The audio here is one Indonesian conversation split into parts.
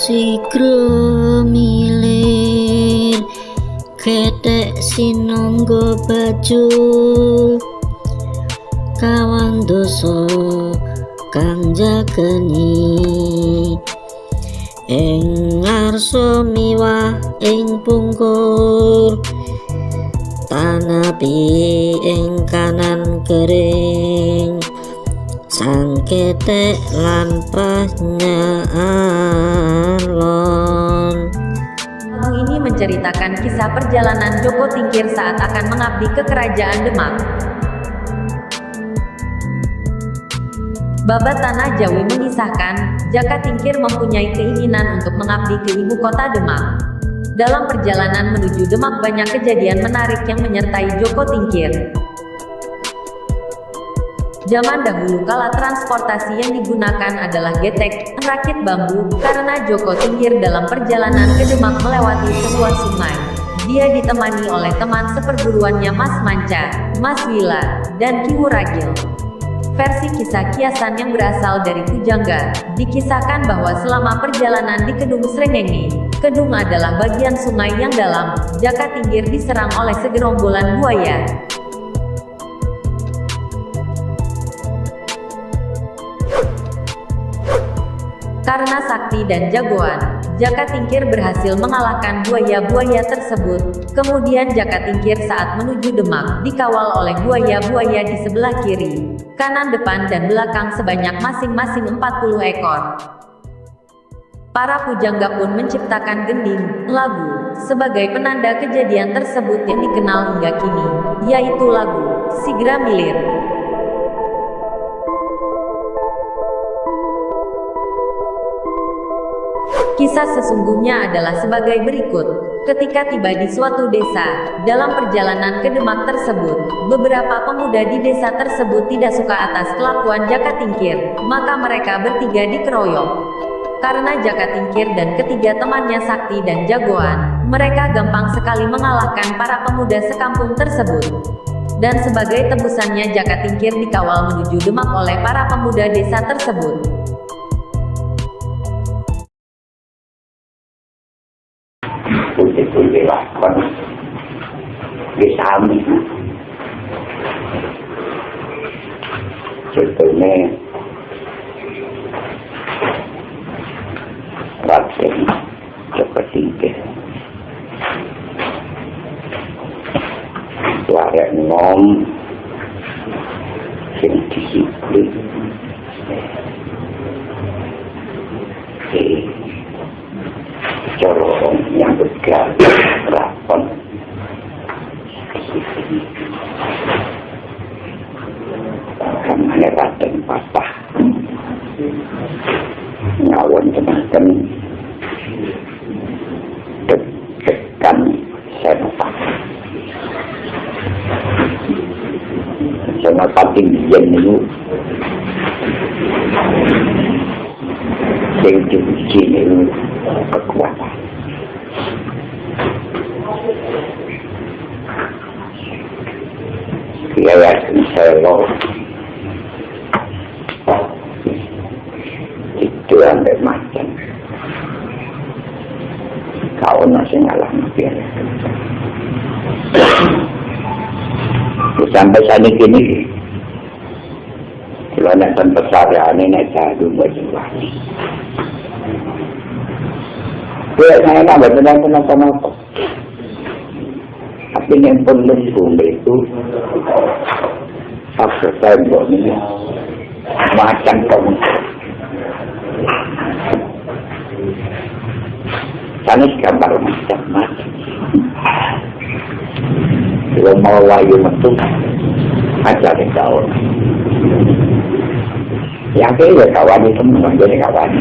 Sigro milir ketek sinangga baju kawan dosa kang jageni ing ngarsa miwah ing pungkur tanapi ing kanan kering sang ketek lan pasnya alon. Lagu ini menceritakan kisah perjalanan Joko Tingkir saat akan mengabdi ke Kerajaan Demak. Babat Tanah Jawi mengisahkan, Jaka Tingkir mempunyai keinginan untuk mengabdi ke ibu kota Demak. Dalam perjalanan menuju Demak banyak kejadian menarik yang menyertai Joko Tingkir. Zaman dahulu kala transportasi yang digunakan adalah getek, rakit bambu, karena Joko Tingkir dalam perjalanan ke Demak melewati sebuah sungai. Dia ditemani oleh teman seperguruannya Mas Manca, Mas Wila, dan Ki Wuragil. Versi kisah kiasan yang berasal dari Pujangga, dikisahkan bahwa selama perjalanan di Kedung Srengenge, Kedung adalah bagian sungai yang dalam, Jaka Tingkir diserang oleh segerombolan buaya. Karena sakti dan jagoan, Jaka Tingkir berhasil mengalahkan buaya-buaya tersebut. Kemudian Jaka Tingkir saat menuju Demak dikawal oleh buaya-buaya di sebelah kiri, kanan, depan, dan belakang sebanyak masing-masing 40 ekor. Para pujangga pun menciptakan gending, lagu, sebagai penanda kejadian tersebut yang dikenal hingga kini, yaitu lagu Sigra Milir. Kisah sesungguhnya adalah sebagai berikut. Ketika tiba di suatu desa, dalam perjalanan ke Demak tersebut, beberapa pemuda di desa tersebut tidak suka atas kelakuan Jaka Tingkir, maka mereka bertiga dikeroyok. Karena Jaka Tingkir dan ketiga temannya sakti dan jagoan, mereka gampang sekali mengalahkan para pemuda sekampung tersebut. Dan sebagai tebusannya Jaka Tingkir dikawal menuju Demak oleh para pemuda desa tersebut. Putih-putih lakon disami contohnya Raden Joko Tingkir warek nom sing disiplin corong yang bergerak rapon kamane Raden Patah ngawon teman-teman deg-degan senopati biyen niku sing diuji niku kekuatan. Ya insya-Allah itu ambek macam kau nasi ngalah biar sampai saat ini kalau nak pesarian ini nak jadu berjuang. Dia saya nak betul-betul apa? Tapi yang perlu itu apa tembok ini macam kamu. Sana gambar macam-macam. Kalau mau wayu metu aja deh kawan. Yang kaya kawan itu menjadi kawan.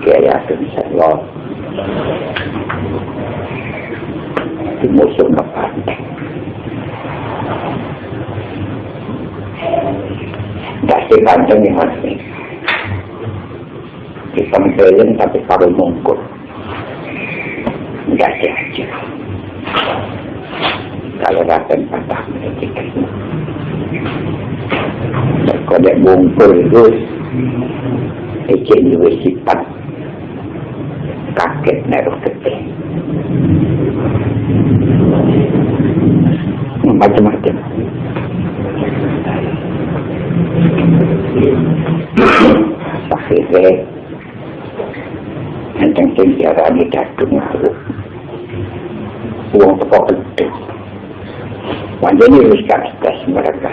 Kaya insya-Allah di musuh depan kasih kancing yang masih ditempelin tapi kalau mungkut enggak aja kalau Raden Patah Kodek bungkul itu Ecek juga sifat kaget naruh gede macam-macam. Akhirnya enteng sejarah di dadung uang teko gede wajar ini harus kasih mereka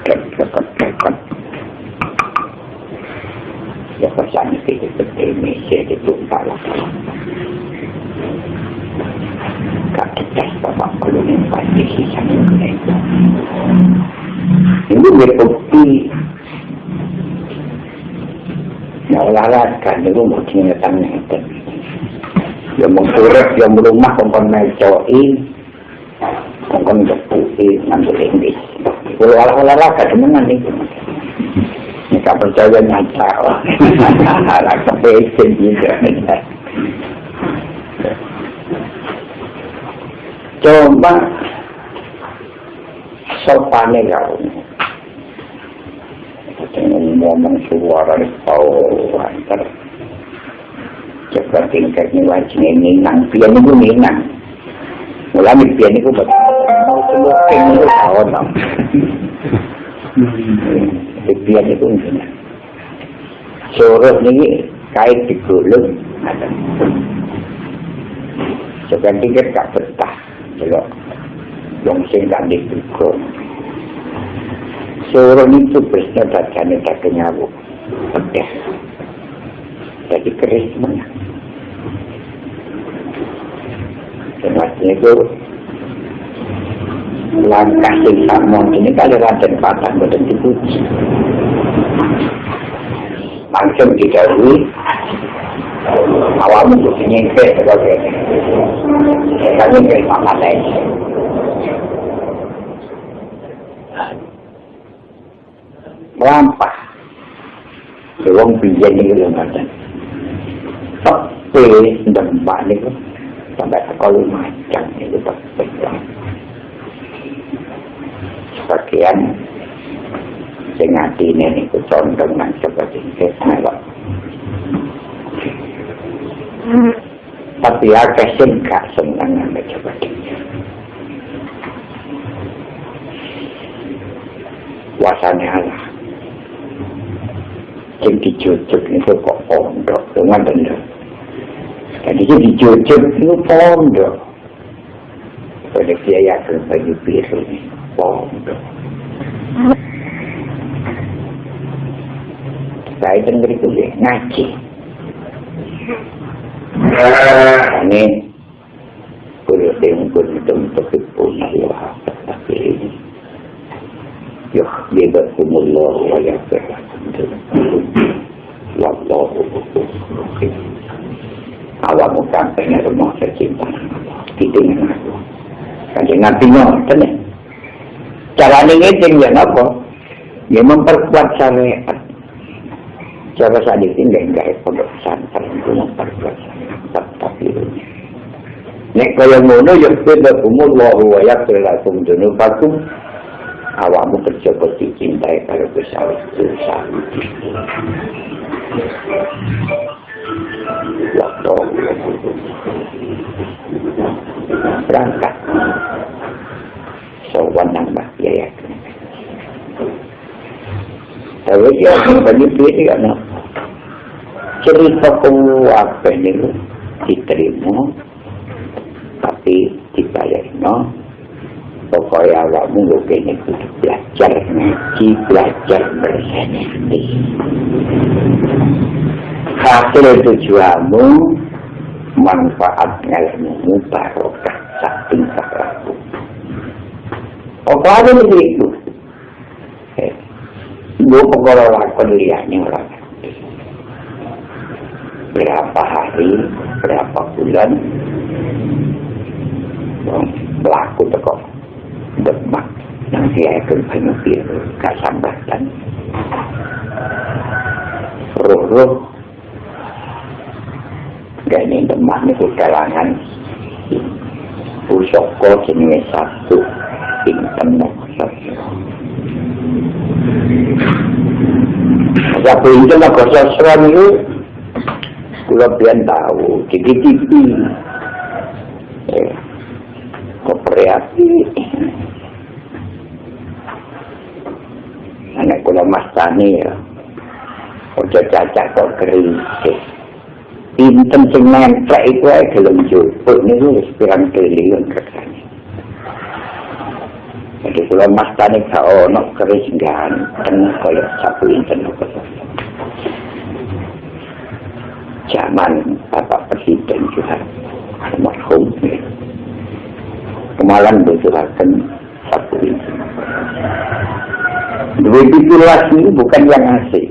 kekot ya pesan itu seperti Indonesia ditumpah kak tetes bapak perlu empati sisa mereka ini berbukti ya olahraga itu mungkin datangnya itu yang mengurut yang berumah kongkong melcoi kongkong jepui ngambil Inggris kalau olahraga sebenarnya itu ini tak percaya nyata olahraga passion juga coba sopannya kau dengan ngomong suara bawah coba tingkatnya wajib minang pian itu minang mulai pian itu mau semua itu tahun pian itu minang suruh ini kait digulung ada coba tingkat gak betah kalau yang singkat digulung suruh itu bersnya dadanya dagingnya pedas jadi keris mana termasuk itu langkah sing samon ini kalau raden patah boten dipuji langsung didahului awalnya itu nyengkeh sebagainya saya nyengkeh sama lain melampah wong biyen iki lho ngoten tapi ndembak niku sampai sekolah macam itu betul sebagian sing atine niku condong nang seperti itu tapi akeh sing gak seneng nang seperti itu wasane Allah yang dijujuk itu kok pondok dengan benar jadi dijujuk itu pondok pada biaya baju biru ini pondok saya dengar itu ya ngaji ini kulit yang kulit untuk punya Allah tapi yuhibbukumullah wa yaghfir lakum wallahu rahim awakmu kampanye rumah tercinta gitu dengan aku kanjeng Nabi ngoten carane ngene ya napa ya memperkuat syariat cara sadiki nggak pondok pesantren itu memperkuat syariat tapi nek kaya ngono yuhibbukumullah wa yaghfir lakum dzunubakum awakmu kerja dicintai kalau besar dosa waktu berangkat sowan nang bahaya tapi dia banyak pilih kan cerita apa ini diterima tapi dibayar pokoknya awakmu lu kayaknya kudu belajar ngaji, belajar bersantai. Hasil tujuanmu, manfaat ilmumu barokah saking sakraku. Pokoknya begitu. Gue pokoknya lakon liatnya orang. Berapa hari, berapa bulan, pelaku tekok. Demak yang dia akan penyupir kasambatan roh-roh gani demak itu kalangan usoko jenis satu inten Sabu itu Naga Sastra itu kula pian tahu di TV. Kooperatif. Anak kula mastani ya. Ojo cacak kok kerisik. Pinten sing nempel itu ae gelem jupuk niku wis pirang triliun regane. Jadi kula mastani gak ono keris ganteng kaya sapu inten apa. Zaman Bapak Presiden juga almarhum kemalan berjurakan sapu inten. Dua titulas ini bukan yang asli.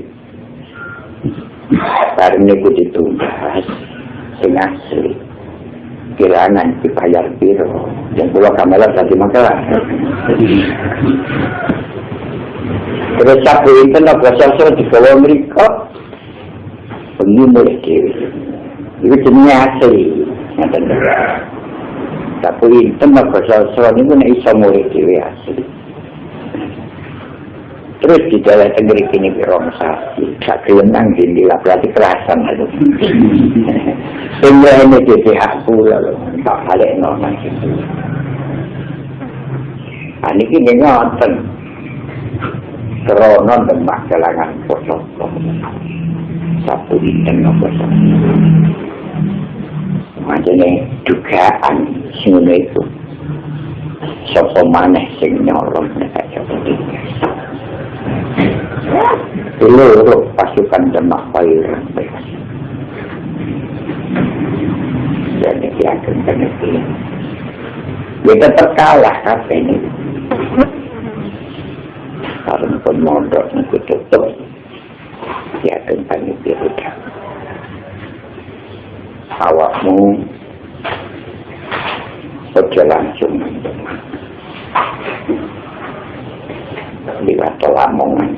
Karena itu ditugas sing asli. Kirangan dibayar biro. Yang pulau kamelan tadi makalah. Terus sapu inten Naga Sastra digawa mriko bengi mulih dhewe. Iku jenenge asli. Ngaten lho. Sapu inten Naga Sastra niku nek iso mulih dhewe asli. Terus di dalam tenggeri kini birong sasi, sak kelenang gini lah berarti kerasan itu. Sehingga ini jadi aku lalu tak balik normal gitu. Ini kini ngoten, keronon demak kelangan posok, satu inten nopo. Macamnya dugaan sini itu, sopo maneh sing nyolong mereka seperti seluruh pasukan Demak Pairan jadi diakan penelitian kita terkalah kafe ini karena pun mondok itu tutup diakan penelitian awakmu ojo langsung liwat Lamongan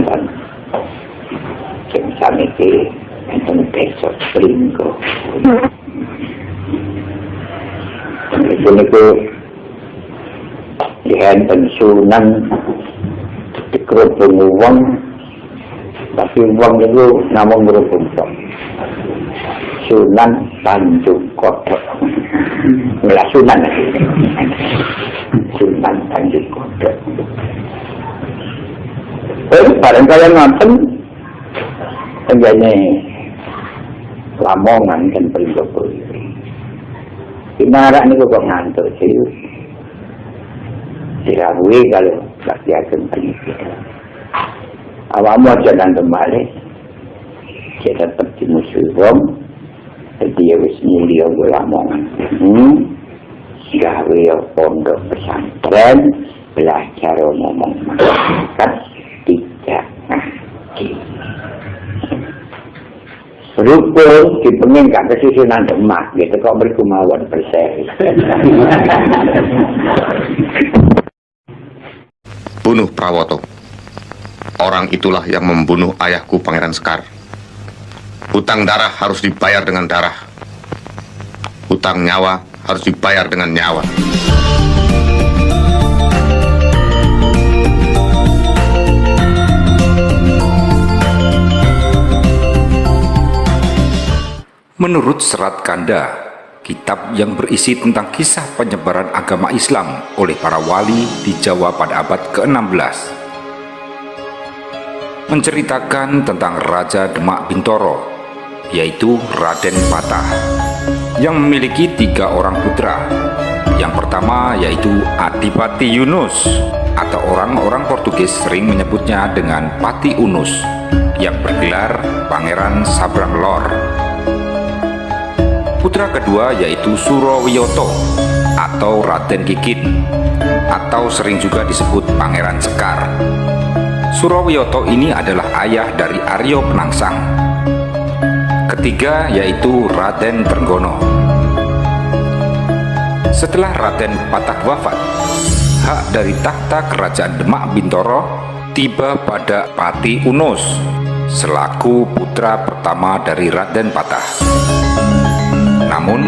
dan sing saniki enten desa Pringgo. Itu niku dienten Sunan dikerubung wong tapi wong itu namung ngerubung tok. Sunan Tanjung Kodok. Mula Sunan. Sunan Tanjung Kodok. Barang kalian nonton tenggane Lamongan kan Pringgo. Dimana ini kok ngantuk sih? Dirawui kalau tak diakan penelitian. Awakmu aja nonton balik. Kita tetap di musuh jadi ya wis mulia Lamongan. Gawe pondok pesantren belajar ngomong masyarakat tidak ngaji. Rukun dipengin gak kesusunan Demak gitu kok berkumawon berseri. Bunuh Prawoto. Orang itulah yang membunuh ayahku Pangeran Sekar. Hutang darah harus dibayar dengan darah. Hutang nyawa harus dibayar dengan nyawa. Menurut Serat Kanda, kitab yang berisi tentang kisah penyebaran agama Islam oleh para wali di Jawa pada abad ke-16, menceritakan tentang Raja Demak Bintoro, yaitu Raden Patah, yang memiliki 3 orang putra. Yang pertama yaitu Adipati Yunus, atau orang-orang Portugis sering menyebutnya dengan Pati Unus, yang bergelar Pangeran Sabrang Lor. Putra kedua yaitu Surowiyoto atau Raden Kikin, atau sering juga disebut Pangeran Sekar. Surowiyoto ini adalah ayah dari Aryo Penangsang. Ketiga yaitu Raden Trenggono. Setelah Raden Patah wafat, hak dari tahta kerajaan Demak Bintoro tiba pada Pati Unus selaku putra pertama dari Raden Patah. Namun,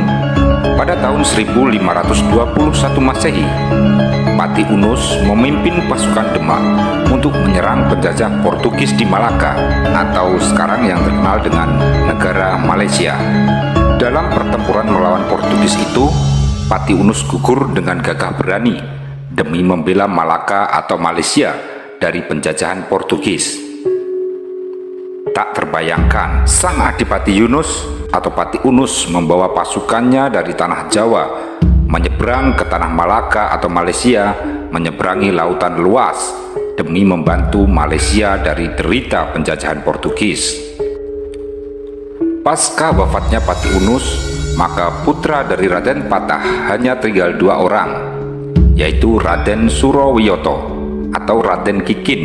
Pada tahun 1521 Masehi, Pati Unus memimpin pasukan Demak untuk menyerang penjajah Portugis di Malaka atau sekarang yang terkenal dengan negara Malaysia. Dalam pertempuran melawan Portugis itu, Pati Unus gugur dengan gagah berani demi membela Malaka atau Malaysia dari penjajahan Portugis. Tak terbayangkan, sang Adipati Yunus atau Pati Unus membawa pasukannya dari tanah Jawa menyeberang ke tanah Malaka atau Malaysia, menyeberangi lautan luas demi membantu Malaysia dari derita penjajahan Portugis. Pasca wafatnya Pati Unus, maka putra dari Raden Patah hanya tinggal 2 orang, yaitu Raden Surowiyoto atau Raden Kikin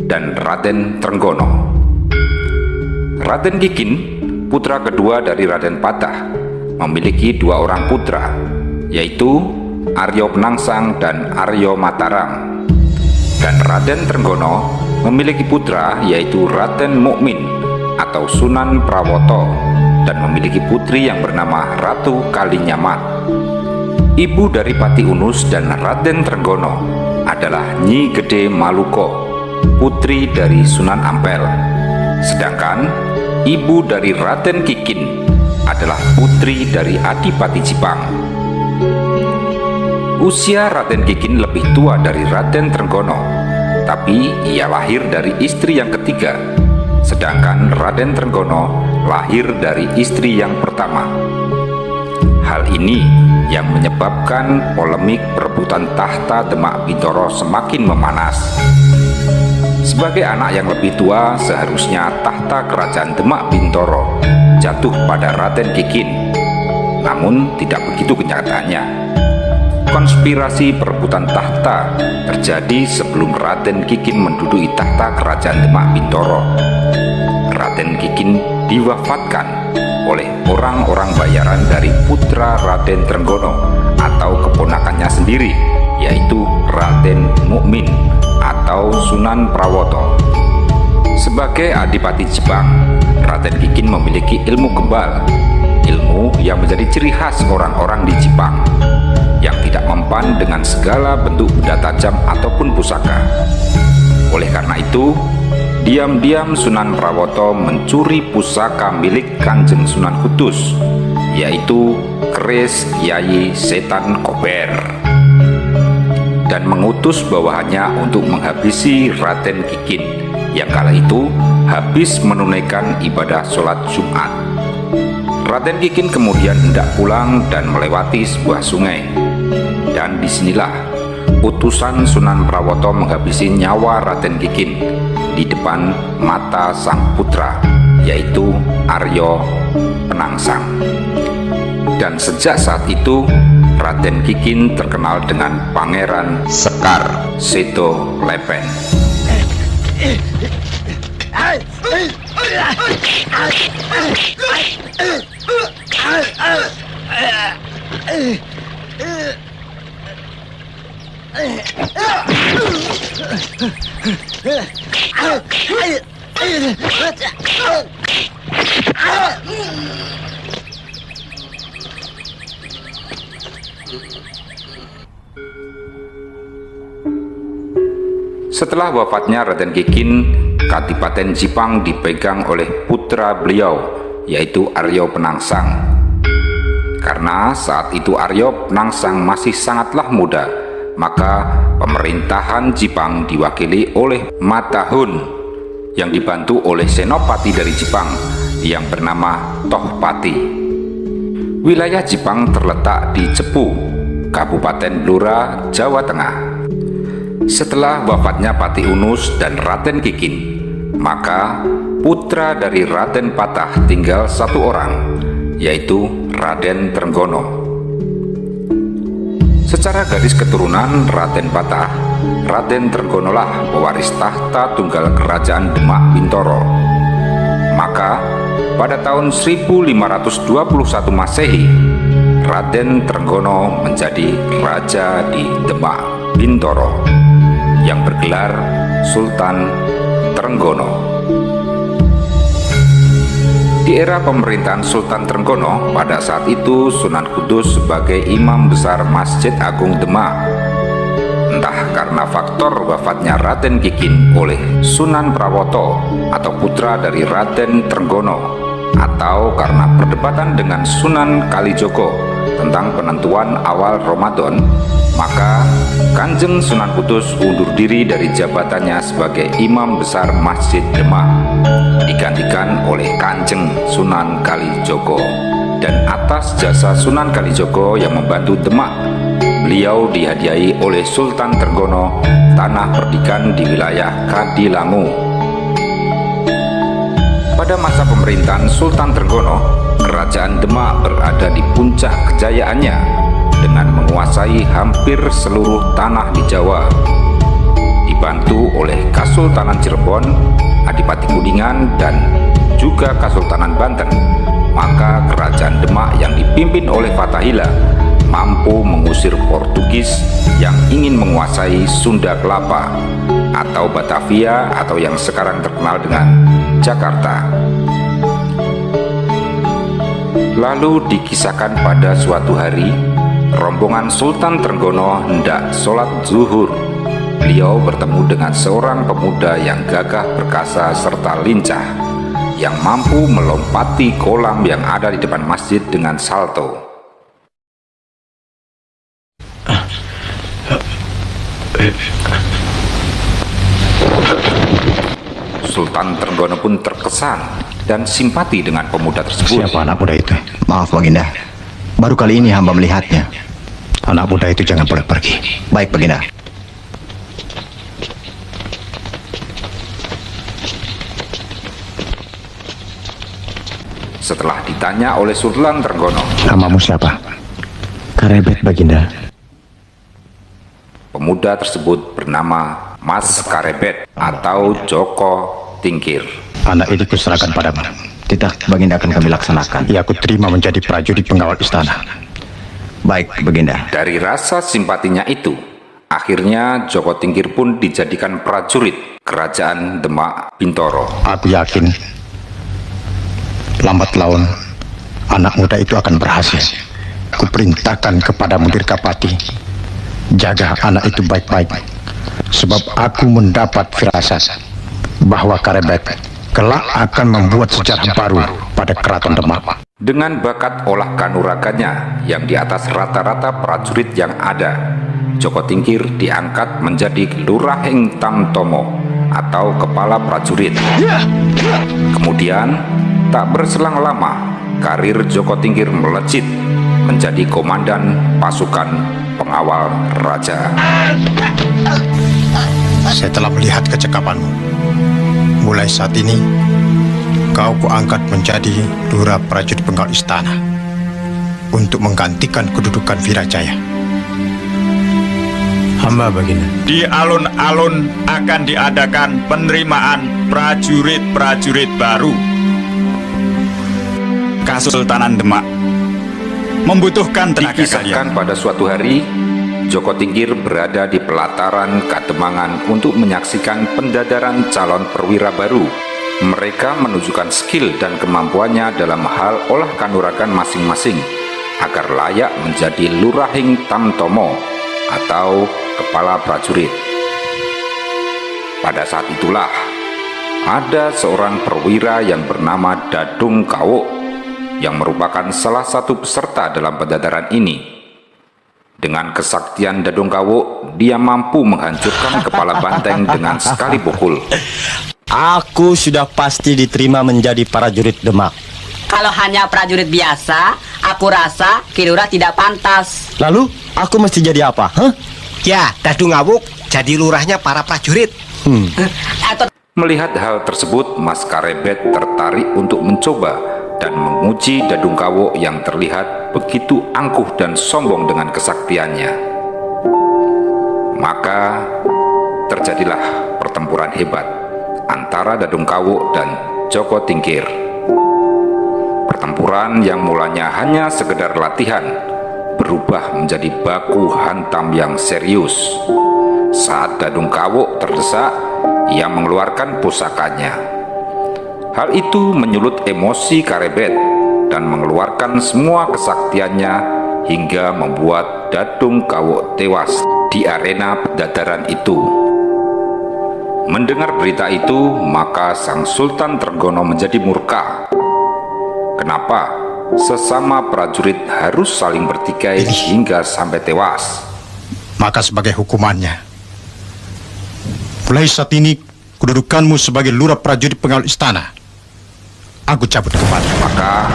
dan Raden Trenggono. Raden Kikin, putra kedua dari Raden Patah, memiliki 2 orang putra, yaitu Aryo Penangsang dan Aryo Mataram. Dan Raden Trenggono memiliki putra, yaitu Raden Mukmin atau Sunan Prawoto, dan memiliki putri yang bernama Ratu Kalinyamat. Ibu dari Pati Unus dan Raden Trenggono adalah Nyi Gede Maluko, putri dari Sunan Ampel. Sedangkan ibu dari Raden Kikin adalah putri dari Adipati Jipang. Usia Raden Kikin lebih tua dari Raden Trenggono, tapi ia lahir dari istri yang ketiga, sedangkan Raden Trenggono lahir dari istri yang pertama. Hal ini yang menyebabkan polemik perebutan tahta Demak Bintoro semakin memanas. Sebagai anak yang lebih tua, seharusnya tahta kerajaan Demak Bintoro jatuh pada Raden Kikin. Namun tidak begitu kenyataannya. Konspirasi perebutan tahta terjadi sebelum Raden Kikin menduduki tahta kerajaan Demak Bintoro. Raden Kikin diwafatkan oleh orang-orang bayaran dari putra Raden Trenggono atau keponakannya sendiri, yaitu Raden Mukmin atau Sunan Prawoto. Sebagai Adipati Jipang, Raden Kikin memiliki ilmu kebal, ilmu yang menjadi ciri khas orang-orang di Jipang, yang tidak mempan dengan segala bentuk benda tajam ataupun pusaka. Oleh karena itu, diam-diam Sunan Prawoto mencuri pusaka milik Kanjeng Sunan Kudus, yaitu keris Kyai Setan Kober, dan mengutus bawahannya untuk menghabisi Raden Kikin yang kala itu habis menunaikan ibadah sholat Jumat. Raden Kikin kemudian hendak pulang dan melewati sebuah sungai, dan disinilah utusan Sunan Prawoto menghabisi nyawa Raden Kikin di depan mata sang putra, yaitu Aryo Penangsang. Dan sejak saat itu Raden Kikin terkenal dengan Pangeran Sekar Seto Lepen. Setelah wafatnya Raden Kikin, Kadipaten Jipang dipegang oleh putra beliau, yaitu Aryo Penangsang. Karena saat itu Aryo Penangsang masih sangatlah muda, maka pemerintahan Jipang diwakili oleh Matahun yang dibantu oleh senopati dari Jipang yang bernama Tohpati. Wilayah Jipang terletak di Cepu, Kabupaten Blora, Jawa Tengah. Setelah wafatnya Pati Unus dan Raden Kikin, maka putra dari Raden Patah tinggal 1 orang, yaitu Raden Trenggono. Secara garis keturunan Raden Patah, Raden Trenggonolah pewaris tahta tunggal kerajaan Demak Bintoro. Maka pada tahun 1521 Masehi, Raden Trenggono menjadi raja di Demak Bintoro yang bergelar Sultan Trenggono. Di era pemerintahan Sultan Trenggono, pada saat itu Sunan Kudus sebagai Imam Besar Masjid Agung Demak. Entah karena faktor wafatnya Raden Kikin oleh Sunan Prawoto atau putra dari Raden Trenggono, atau karena perdebatan dengan Sunan Kalijogo tentang penentuan awal Ramadan, maka Kanjeng Sunan Kudus undur diri dari jabatannya sebagai Imam Besar Masjid Demak, digantikan oleh Kanjeng Sunan Kalijogo. Dan atas jasa Sunan Kalijogo yang membantu Demak, beliau dihadiahi oleh Sultan Trenggono tanah perdikan di wilayah Kadilangu. Pada masa pemerintahan Sultan Trenggono, Kerajaan Demak berada di puncak kejayaannya dengan menguasai hampir seluruh tanah di Jawa. Dibantu oleh Kasultanan Cirebon, Adipati Kuningan, dan juga Kasultanan Banten, maka Kerajaan Demak yang dipimpin oleh Fathahillah mampu mengusir Portugis yang ingin menguasai Sunda Kelapa atau Batavia atau yang sekarang terkenal dengan Jakarta. Lalu dikisahkan pada suatu hari, rombongan Sultan Trenggono hendak sholat zuhur. Beliau bertemu dengan seorang pemuda yang gagah perkasa serta lincah, yang mampu melompati kolam yang ada di depan masjid dengan salto. Sultan Trenggono pun terkesan dan simpati dengan pemuda tersebut. Siapa anak muda itu? Maaf Baginda, baru kali ini hamba melihatnya. Anak muda itu jangan boleh pergi. Baik Baginda. Setelah ditanya oleh Sultan Trenggono, Namamu siapa? Karebet Baginda. Pemuda tersebut bernama Mas Karebet atau Joko Tingkir. Anak ini kuserahkan padamu. Tidak, Baginda akan kami laksanakan. Ia aku terima menjadi prajurit pengawal istana. Baik, Baginda. Dari rasa simpatinya itu, akhirnya Joko Tingkir pun dijadikan prajurit Kerajaan Demak Bintoro. Aku yakin lambat laun anak muda itu akan berhasil. Kuperintahkan kepada Dirgapati, jaga anak itu baik-baik, sebab aku mendapat firasat bahwa Karebet kelak akan membuat sejarah baru pada Keraton Demak. Dengan bakat olah kanuraganya yang di atas rata-rata prajurit yang ada, Joko Tingkir diangkat menjadi Lurah Ing Tamtomo atau kepala prajurit. Kemudian tak berselang lama, karir Joko Tingkir melejit menjadi komandan pasukan pengawal raja. Setelah melihat kecekapanmu, mulai saat ini kau kuangkat menjadi lurah prajurit pengawal istana untuk menggantikan kedudukan Virajaya. Hamba Baginda. Di alun-alun akan diadakan penerimaan prajurit-prajurit baru. Kasultanan Demak membutuhkan tenaga Dikisahkan kalian. pada suatu hari, Joko Tingkir berada di pelataran Kademangan untuk menyaksikan pendadaran calon perwira baru. Mereka menunjukkan skill dan kemampuannya dalam hal olah kanuragan masing-masing agar layak menjadi Lurahing Tamtomo atau kepala prajurit. Pada saat itulah ada seorang perwira yang bernama Dadung Kawuk yang merupakan salah satu peserta dalam pendadaran ini. Dengan kesaktian Dadung Kawuk, dia mampu menghancurkan kepala banteng dengan sekali pukul. Aku sudah pasti diterima menjadi prajurit Demak. Kalau hanya prajurit biasa, aku rasa Kilurah tidak pantas. Lalu aku mesti jadi apa? Ya, Dadung Kawuk jadi lurahnya para prajurit. Melihat hal tersebut, Mas Karebet tertarik untuk mencoba dan menguji Dadung Kawuk yang terlihat begitu angkuh dan sombong dengan kesaktiannya. Maka terjadilah pertempuran hebat antara Dadung Kawuk dan Joko Tingkir. Pertempuran yang mulanya hanya sekedar latihan berubah menjadi baku hantam yang serius. Saat Dadung Kawuk terdesak, ia mengeluarkan pusakanya. Hal itu menyulut emosi Karebet dan mengeluarkan semua kesaktiannya hingga membuat Dadung Kawuk tewas di arena pedadaran itu. Mendengar berita itu, maka Sang Sultan Trenggono menjadi murka. Kenapa sesama prajurit harus saling bertikai hingga sampai tewas? Maka sebagai hukumannya, mulai saat ini kedudukanmu sebagai lurah prajurit pengawal istana aku cabut kembali. Maka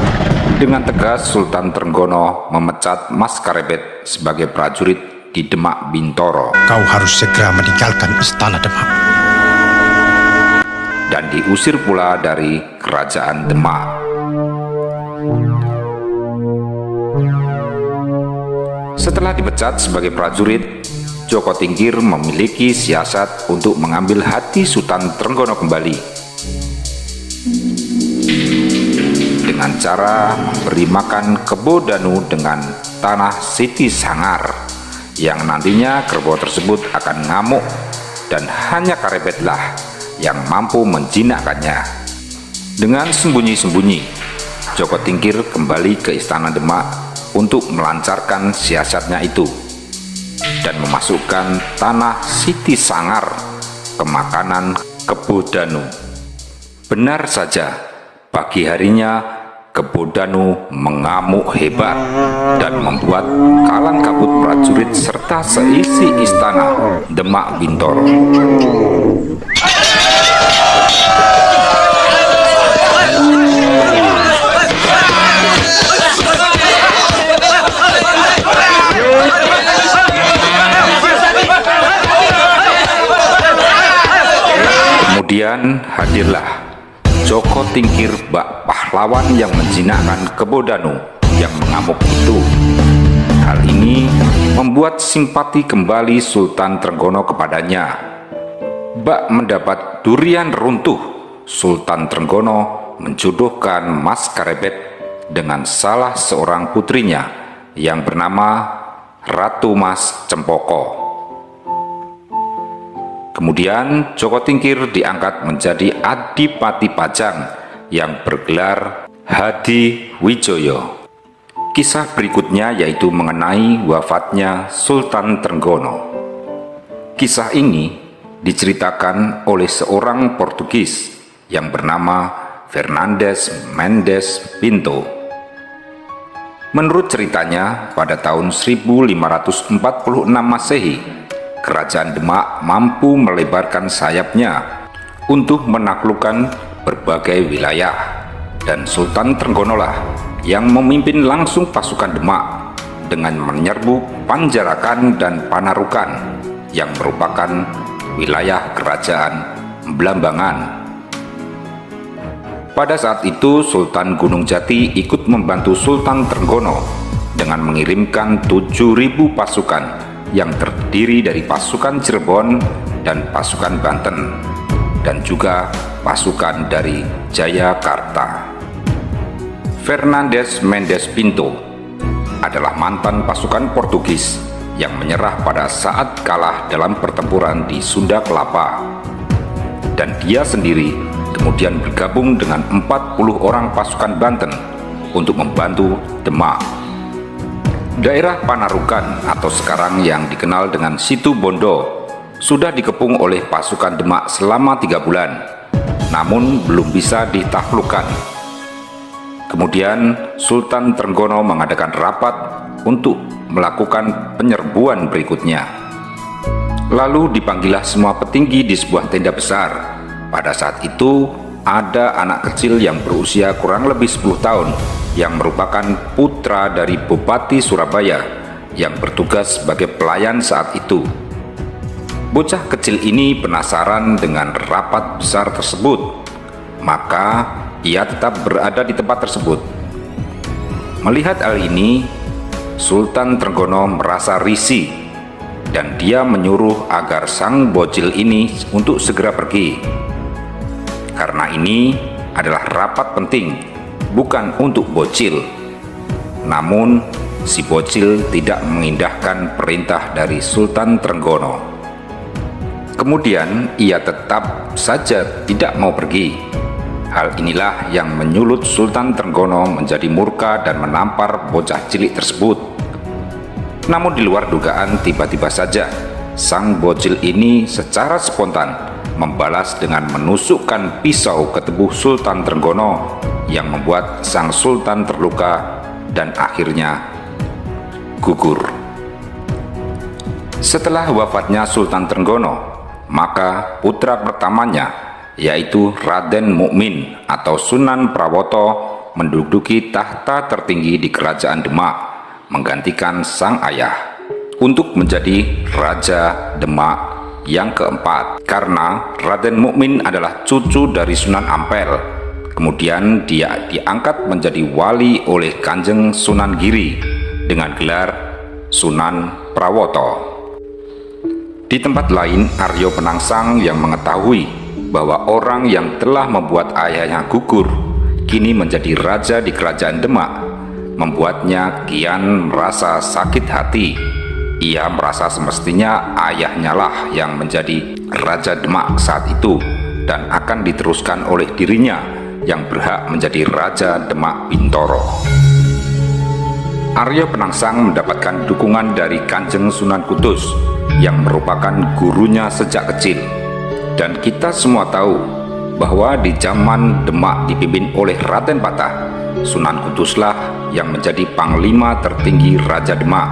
dengan tegas Sultan Trenggono memecat Mas Karebet sebagai prajurit di Demak Bintoro. Kau harus segera meninggalkan istana Demak. Dan diusir pula dari kerajaan Demak. Setelah dipecat sebagai prajurit, Joko Tingkir memiliki siasat untuk mengambil hati Sultan Trenggono kembali dengan cara memberi makan Kebo Danu dengan tanah Siti Sangar, yang nantinya kerbau tersebut akan ngamuk dan hanya Karebetlah yang mampu menjinakkannya. Dengan sembunyi-sembunyi, Joko Tingkir kembali ke istana Demak untuk melancarkan siasatnya itu dan memasukkan tanah Siti Sangar ke makanan Kebo Danu. Benar saja, pagi harinya Kebo Danu mengamuk hebat dan membuat kalang kabut prajurit serta seisi istana Demak Bintoro. Kemudian hadirlah Joko Tingkir, bak pahlawan yang menjinakkan Kebo Danu yang mengamuk itu. Hal ini membuat simpati kembali Sultan Trenggono kepadanya. Bak mendapat durian runtuh, Sultan Trenggono menjodohkan Mas Karebet dengan salah seorang putrinya yang bernama Ratu Mas Cempoko. Kemudian Joko Tingkir diangkat menjadi Adipati Pajang yang bergelar Hadi Wijoyo. Kisah berikutnya yaitu mengenai wafatnya Sultan Trenggono. Kisah ini diceritakan oleh seorang Portugis yang bernama Fernandes Mendes Pinto. Menurut ceritanya, pada tahun 1546 Masehi, Kerajaan Demak mampu melebarkan sayapnya untuk menaklukkan berbagai wilayah, dan Sultan Trenggono lah yang memimpin langsung pasukan Demak dengan menyerbu Panjarakan dan Panarukan yang merupakan wilayah kerajaan Blambangan. Pada saat itu Sultan Gunung Jati ikut membantu Sultan Trenggono dengan mengirimkan 7.000 pasukan yang terdiri dari pasukan Cirebon dan pasukan Banten, dan juga pasukan dari Jayakarta. Fernandes Mendes Pinto adalah mantan pasukan Portugis yang menyerah pada saat kalah dalam pertempuran di Sunda Kelapa, dan dia sendiri kemudian bergabung dengan 40 orang pasukan Banten untuk membantu Demak. Daerah Panarukan atau sekarang yang dikenal dengan Situ Bondo sudah dikepung oleh pasukan Demak selama 3 bulan, namun belum bisa ditaklukkan. Kemudian Sultan Trenggono mengadakan rapat untuk melakukan penyerbuan berikutnya. Lalu dipanggillah semua petinggi di sebuah tenda besar. Pada saat itu ada anak kecil yang berusia kurang lebih 10 tahun yang merupakan putra dari Bupati Surabaya yang bertugas sebagai pelayan saat itu. Bocah kecil ini penasaran dengan rapat besar tersebut, maka ia tetap berada di tempat tersebut. Melihat hal ini, Sultan Trenggono merasa risih dan dia menyuruh agar sang bocil ini untuk segera pergi. Karena ini adalah rapat penting, bukan untuk bocil. Namun, si bocil tidak mengindahkan perintah dari Sultan Trenggono. Kemudian, ia tetap saja tidak mau pergi. Hal inilah yang menyulut Sultan Trenggono menjadi murka dan menampar bocah cilik tersebut. Namun di luar dugaan, tiba-tiba saja sang bocil ini secara spontan membalas dengan menusukkan pisau ke tubuh Sultan Trenggono yang membuat sang sultan terluka dan akhirnya gugur. Setelah wafatnya Sultan Trenggono, maka putra pertamanya yaitu Raden Mukmin atau Sunan Prawoto menduduki tahta tertinggi di Kerajaan Demak, menggantikan sang ayah untuk menjadi Raja Demak yang keempat. Karena Raden Mukmin adalah cucu dari Sunan Ampel, kemudian dia diangkat menjadi wali oleh Kanjeng Sunan Giri dengan gelar Sunan Prawoto. Di tempat lain, Aryo Penangsang yang mengetahui bahwa orang yang telah membuat ayahnya gugur kini menjadi raja di Kerajaan Demak membuatnya kian merasa sakit hati. Ia merasa semestinya ayahnya lah yang menjadi Raja Demak saat itu dan akan diteruskan oleh dirinya yang berhak menjadi Raja Demak Bintoro. Aryo Penangsang mendapatkan dukungan dari Kanjeng Sunan Kudus yang merupakan gurunya sejak kecil. Dan kita semua tahu bahwa di zaman Demak dipimpin oleh Raden Patah, Sunan Kuduslah yang menjadi panglima tertinggi Raja Demak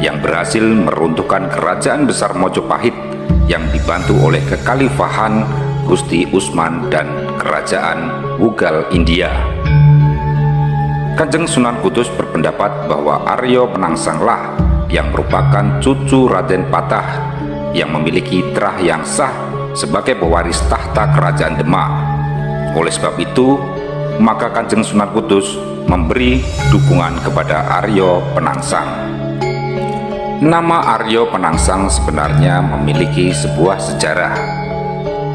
yang berhasil meruntuhkan kerajaan besar Mojopahit yang dibantu oleh kekhalifahan Gusti Usman dan kerajaan Mughal India. Kanjeng Sunan Kudus berpendapat bahwa Aryo Penangsanglah yang merupakan cucu Raden Patah yang memiliki terah yang sah sebagai pewaris tahta kerajaan Demak. Oleh sebab itu, maka Kanjeng Sunan Kudus memberi dukungan kepada Aryo Penangsang. Nama Aryo Penangsang sebenarnya memiliki sebuah sejarah,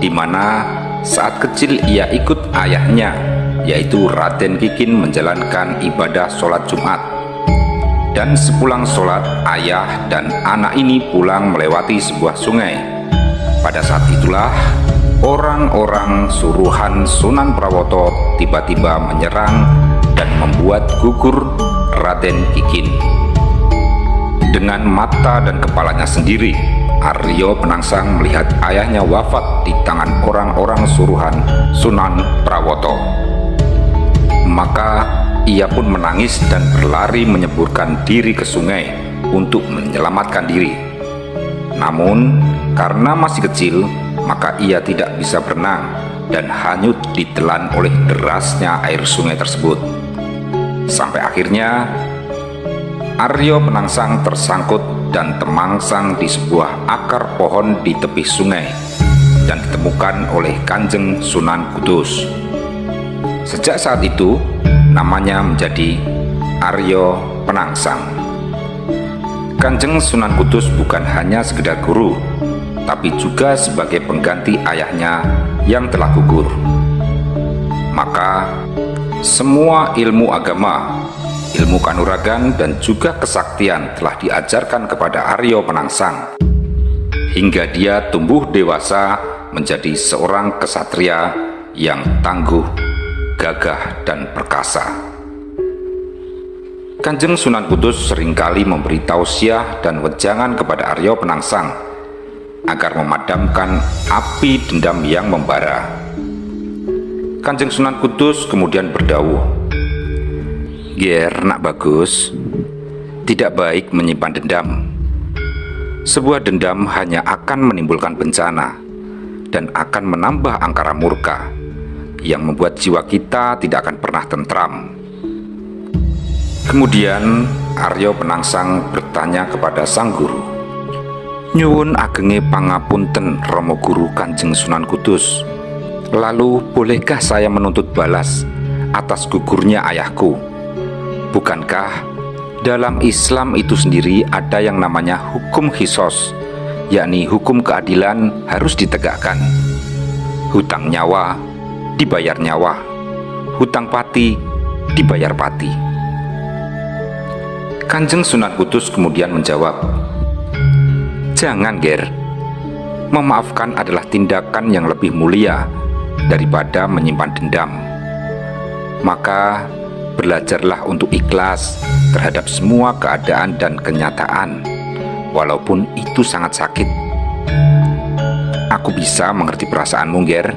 di mana saat kecil ia ikut ayahnya, yaitu Raden Kikin menjalankan ibadah sholat Jumat. Dan sepulang sholat, ayah dan anak ini pulang melewati sebuah sungai. Pada saat itulah orang-orang suruhan Sunan Prawoto tiba-tiba menyerang dan membuat gugur Raden Kikin. Dengan mata dan kepalanya sendiri, Aryo Penangsang melihat ayahnya wafat di tangan orang-orang suruhan Sunan Prawoto. Maka ia pun menangis dan berlari menyeburkan diri ke sungai untuk menyelamatkan diri. Namun, karena masih kecil, maka ia tidak bisa berenang dan hanyut ditelan oleh derasnya air sungai tersebut. Sampai akhirnya, Aryo Penangsang tersangkut dan temangsang di sebuah akar pohon di tepi sungai dan ditemukan oleh Kanjeng Sunan Kudus. Sejak saat itu, namanya menjadi Aryo Penangsang. Kanjeng Sunan Kudus bukan hanya sekedar guru, tapi juga sebagai pengganti ayahnya yang telah gugur. Maka, semua ilmu agama, ilmu kanuragan, dan juga kesaktian telah diajarkan kepada Aryo Penangsang, hingga dia tumbuh dewasa menjadi seorang kesatria yang tangguh, gagah, dan perkasa. Kanjeng Sunan Kudus seringkali memberi tausiah dan wejangan kepada Aryo Penangsang agar memadamkan api dendam yang membara. Kanjeng Sunan Kudus kemudian berdawuh, "Ger, nak bagus, tidak baik menyimpan dendam. Sebuah dendam hanya akan menimbulkan bencana dan akan menambah angkara murka yang membuat jiwa kita tidak akan pernah tentram." Kemudian Aryo Penangsang bertanya kepada sang guru, "Nyuwun agenge pangapunten Romo Guru Kanjeng Sunan Kudus. Lalu bolehkah saya menuntut balas atas gugurnya ayahku? Bukankah dalam Islam itu sendiri ada yang namanya hukum khisos, yakni hukum keadilan harus ditegakkan. Hutang nyawa dibayar nyawa, hutang pati dibayar pati." Kanjeng Sunan Kudus kemudian menjawab, "Jangan, Ger. Memaafkan adalah tindakan yang lebih mulia daripada menyimpan dendam. Maka belajarlah untuk ikhlas terhadap semua keadaan dan kenyataan, walaupun itu sangat sakit. Aku bisa mengerti perasaanmu, Ger.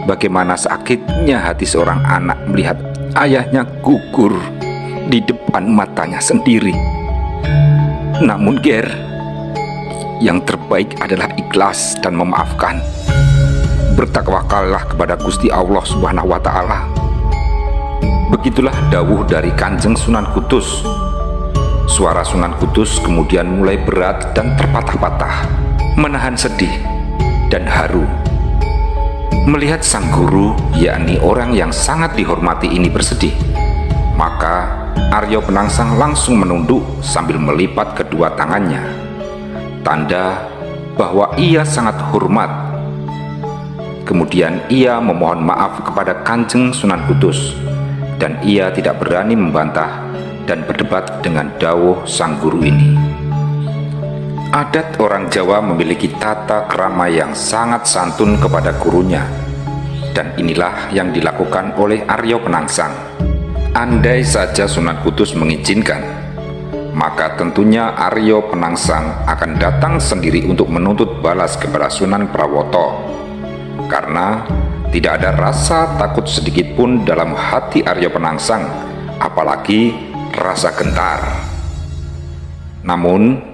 Bagaimana sakitnya hati seorang anak melihat ayahnya gugur di depan matanya sendiri. Namun, Ger, yang terbaik adalah ikhlas dan memaafkan. Bertakwakallah kepada Gusti Allah Subhanahu wa Ta'ala. Begitulah dawuh dari Kanjeng Sunan Kudus. Suara Sunan Kudus kemudian mulai berat dan terpatah-patah, menahan sedih dan haru. Melihat sang guru, yakni orang yang sangat dihormati ini bersedih, maka Aryo Penangsang langsung menunduk sambil melipat kedua tangannya, tanda bahwa ia sangat hormat. Kemudian ia memohon maaf kepada Kanjeng Sunan Kudus, dan ia tidak berani membantah dan berdebat dengan dawuh sang guru ini. Adat orang Jawa memiliki tata krama yang sangat santun kepada gurunya, dan inilah yang dilakukan oleh Aryo Penangsang. Andai saja Sunan Kudus mengizinkan, maka tentunya Aryo Penangsang akan datang sendiri untuk menuntut balas kepada Sunan Prawoto, karena tidak ada rasa takut sedikit pun dalam hati Aryo Penangsang, apalagi rasa gentar. Namun,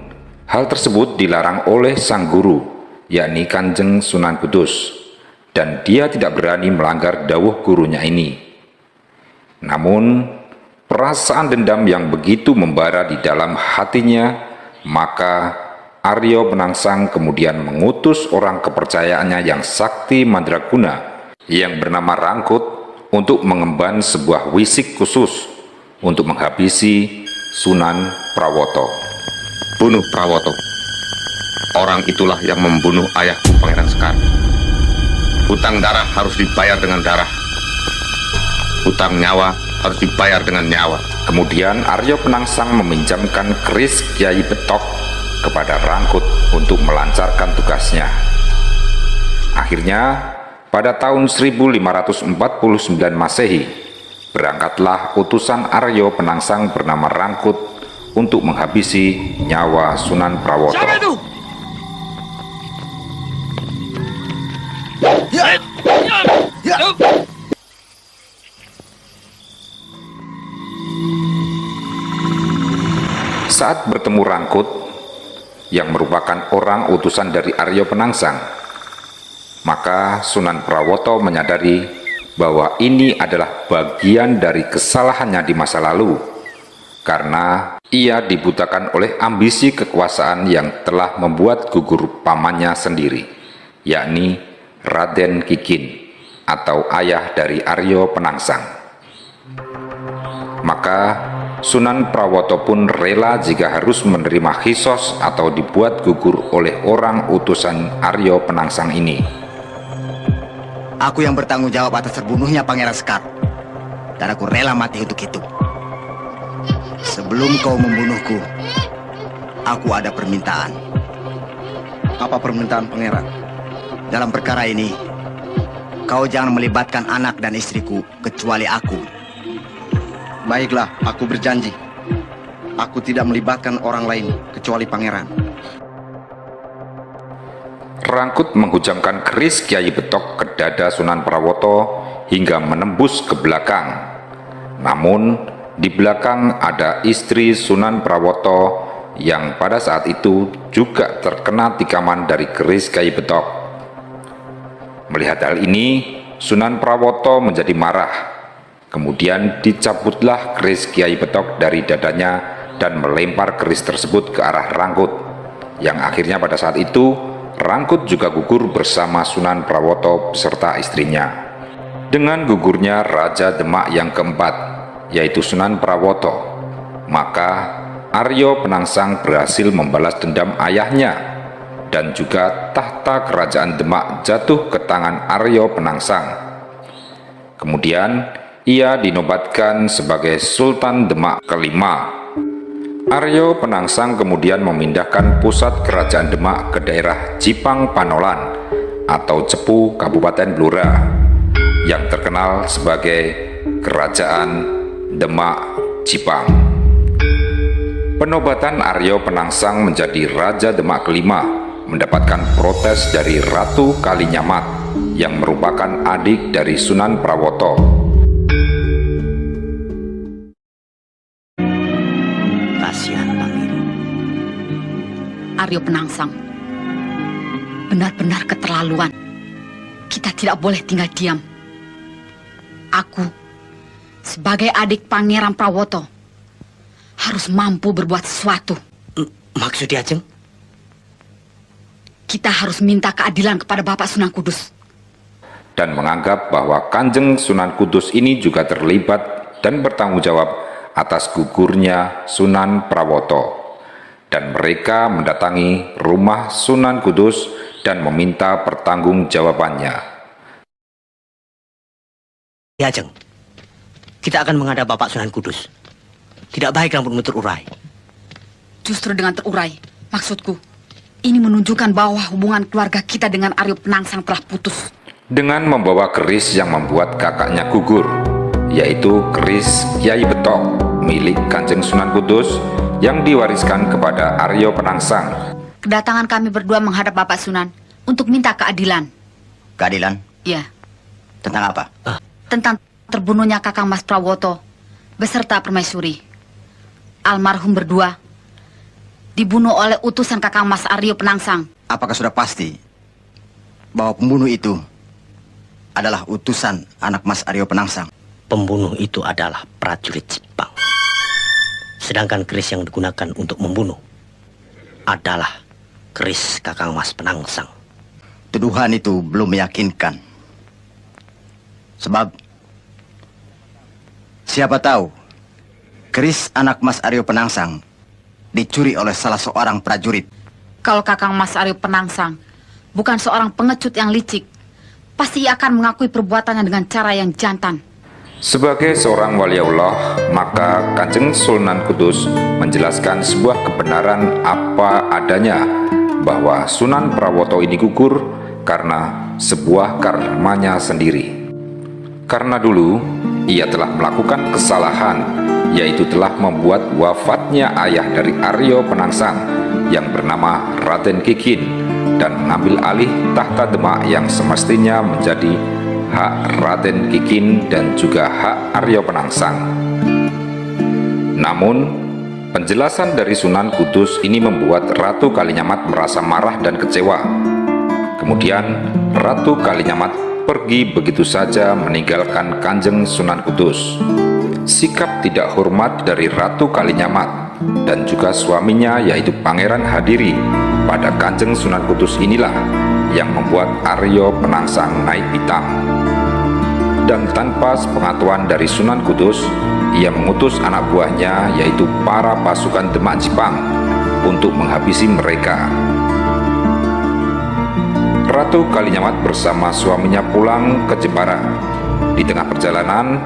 hal tersebut dilarang oleh sang guru, yakni Kanjeng Sunan Kudus, dan dia tidak berani melanggar dawuh gurunya ini. Namun, perasaan dendam yang begitu membara di dalam hatinya, maka Aryo Penangsang kemudian mengutus orang kepercayaannya yang sakti mandraguna yang bernama Rangkut untuk mengemban sebuah wisik khusus untuk menghabisi Sunan Prawoto. Bunuh Prawoto. Orang itulah yang membunuh ayahku Pangeran Sekar. Hutang darah harus dibayar dengan darah. Hutang nyawa harus dibayar dengan nyawa. Kemudian Aryo Penangsang meminjamkan keris Kiai Betok kepada Rangkut untuk melancarkan tugasnya. Akhirnya, pada tahun 1549 Masehi, berangkatlah utusan Aryo Penangsang bernama Rangkut untuk menghabisi nyawa Sunan Prawoto. Siapa itu? Saat bertemu Rangkut, yang merupakan orang utusan dari Aryo Penangsang, maka Sunan Prawoto menyadari bahwa ini adalah bagian dari kesalahannya di masa lalu, karena ia dibutakan oleh ambisi kekuasaan yang telah membuat gugur pamannya sendiri, yakni Raden Kikin atau ayah dari Aryo Penangsang. Maka Sunan Prawoto pun rela jika harus menerima khisos atau dibuat gugur oleh orang utusan Aryo Penangsang ini. Aku yang bertanggung jawab atas terbunuhnya Pangeran Sekar, dan aku rela mati untuk itu. Sebelum kau membunuhku, aku ada permintaan. Apa permintaan Pangeran? Dalam perkara ini, kau jangan melibatkan anak dan istriku kecuali aku. Baiklah, aku berjanji. Aku tidak melibatkan orang lain kecuali Pangeran. Rangkut menghujamkan keris Kiai Betok ke dada Sunan Prawoto hingga menembus ke belakang. Namun, di belakang ada istri Sunan Prawoto yang pada saat itu juga terkena tikaman dari keris Kiai Betok. Melihat hal ini, Sunan Prawoto menjadi marah. Kemudian dicabutlah keris Kiai Betok dari dadanya dan melempar keris tersebut ke arah Rangkut, yang akhirnya pada saat itu Rangkut juga gugur bersama Sunan Prawoto beserta istrinya. Dengan gugurnya Raja Demak yang keempat, yaitu Sunan Prawoto, maka Aryo Penangsang berhasil membalas dendam ayahnya, dan juga tahta kerajaan Demak jatuh ke tangan Aryo Penangsang. Kemudian ia dinobatkan sebagai Sultan Demak kelima. Aryo Penangsang kemudian memindahkan pusat kerajaan Demak ke daerah Jipang Panolan atau Cepu Kabupaten Blora yang terkenal sebagai Kerajaan Demak Jipang. Penobatan Aryo Penangsang menjadi Raja Demak kelima mendapatkan protes dari Ratu Kalinyamat yang merupakan adik dari Sunan Prawoto. Kasihan Pangeran. Aryo Penangsang, benar-benar keterlaluan. Kita tidak boleh tinggal diam. Aku, sebagai adik Pangeran Prawoto, harus mampu berbuat sesuatu. Maksudnya, Ajeng? Kita harus minta keadilan kepada Bapak Sunan Kudus. Dan menganggap bahwa Kanjeng Sunan Kudus ini juga terlibat dan bertanggung jawab atas gugurnya Sunan Prawoto. Dan mereka mendatangi rumah Sunan Kudus dan meminta pertanggungjawabannya. Ya, Ajeng. Kita akan menghadap Bapak Sunan Kudus. Tidak baik rambutmu terurai. Justru dengan terurai, maksudku, ini menunjukkan bahwa hubungan keluarga kita dengan Aryo Penangsang telah putus. Dengan membawa keris yang membuat kakaknya gugur, yaitu keris Kyai Betok milik Kanjeng Sunan Kudus yang diwariskan kepada Aryo Penangsang. Kedatangan kami berdua menghadap Bapak Sunan untuk minta keadilan. Keadilan? Ya. Tentang apa? Tentang terbunuhnya Kakang Mas Prawoto beserta Permaisuri. Almarhum berdua dibunuh oleh utusan Kakang Mas Aryo Penangsang. Apakah sudah pasti bahwa pembunuh itu adalah utusan anak Mas Aryo Penangsang? Pembunuh itu adalah prajurit Jepang. Sedangkan keris yang digunakan untuk membunuh adalah keris Kakang Mas Penangsang. Tuduhan itu belum meyakinkan. Sebab siapa tahu keris anak Mas Aryo Penangsang dicuri oleh salah seorang prajurit. Kalau Kakang Mas Aryo Penangsang bukan seorang pengecut yang licik, pasti ia akan mengakui perbuatannya dengan cara yang jantan. Sebagai seorang wali Allah, maka Kanjeng Sunan Kudus menjelaskan sebuah kebenaran apa adanya, bahwa Sunan Prawoto ini gugur karena sebuah karmanya sendiri. Karena dulu ia telah melakukan kesalahan, yaitu telah membuat wafatnya ayah dari Aryo Penangsang yang bernama Raden Kikin dan mengambil alih tahta Demak yang semestinya menjadi hak Raden Kikin dan juga hak Aryo Penangsang. Namun, penjelasan dari Sunan Kudus ini membuat Ratu Kalinyamat merasa marah dan kecewa. Kemudian, Ratu Kalinyamat pergi begitu saja meninggalkan Kanjeng Sunan Kudus. Sikap tidak hormat dari Ratu Kalinyamat dan juga suaminya yaitu Pangeran Hadiri pada Kanjeng Sunan Kudus inilah yang membuat Aryo Penangsang naik pitam. Dan tanpa sepengetahuan dari Sunan Kudus, ia mengutus anak buahnya yaitu para pasukan Demak Jipang untuk menghabisi mereka. Ratu Kalinyamat bersama suaminya pulang ke Jepara. Di tengah perjalanan,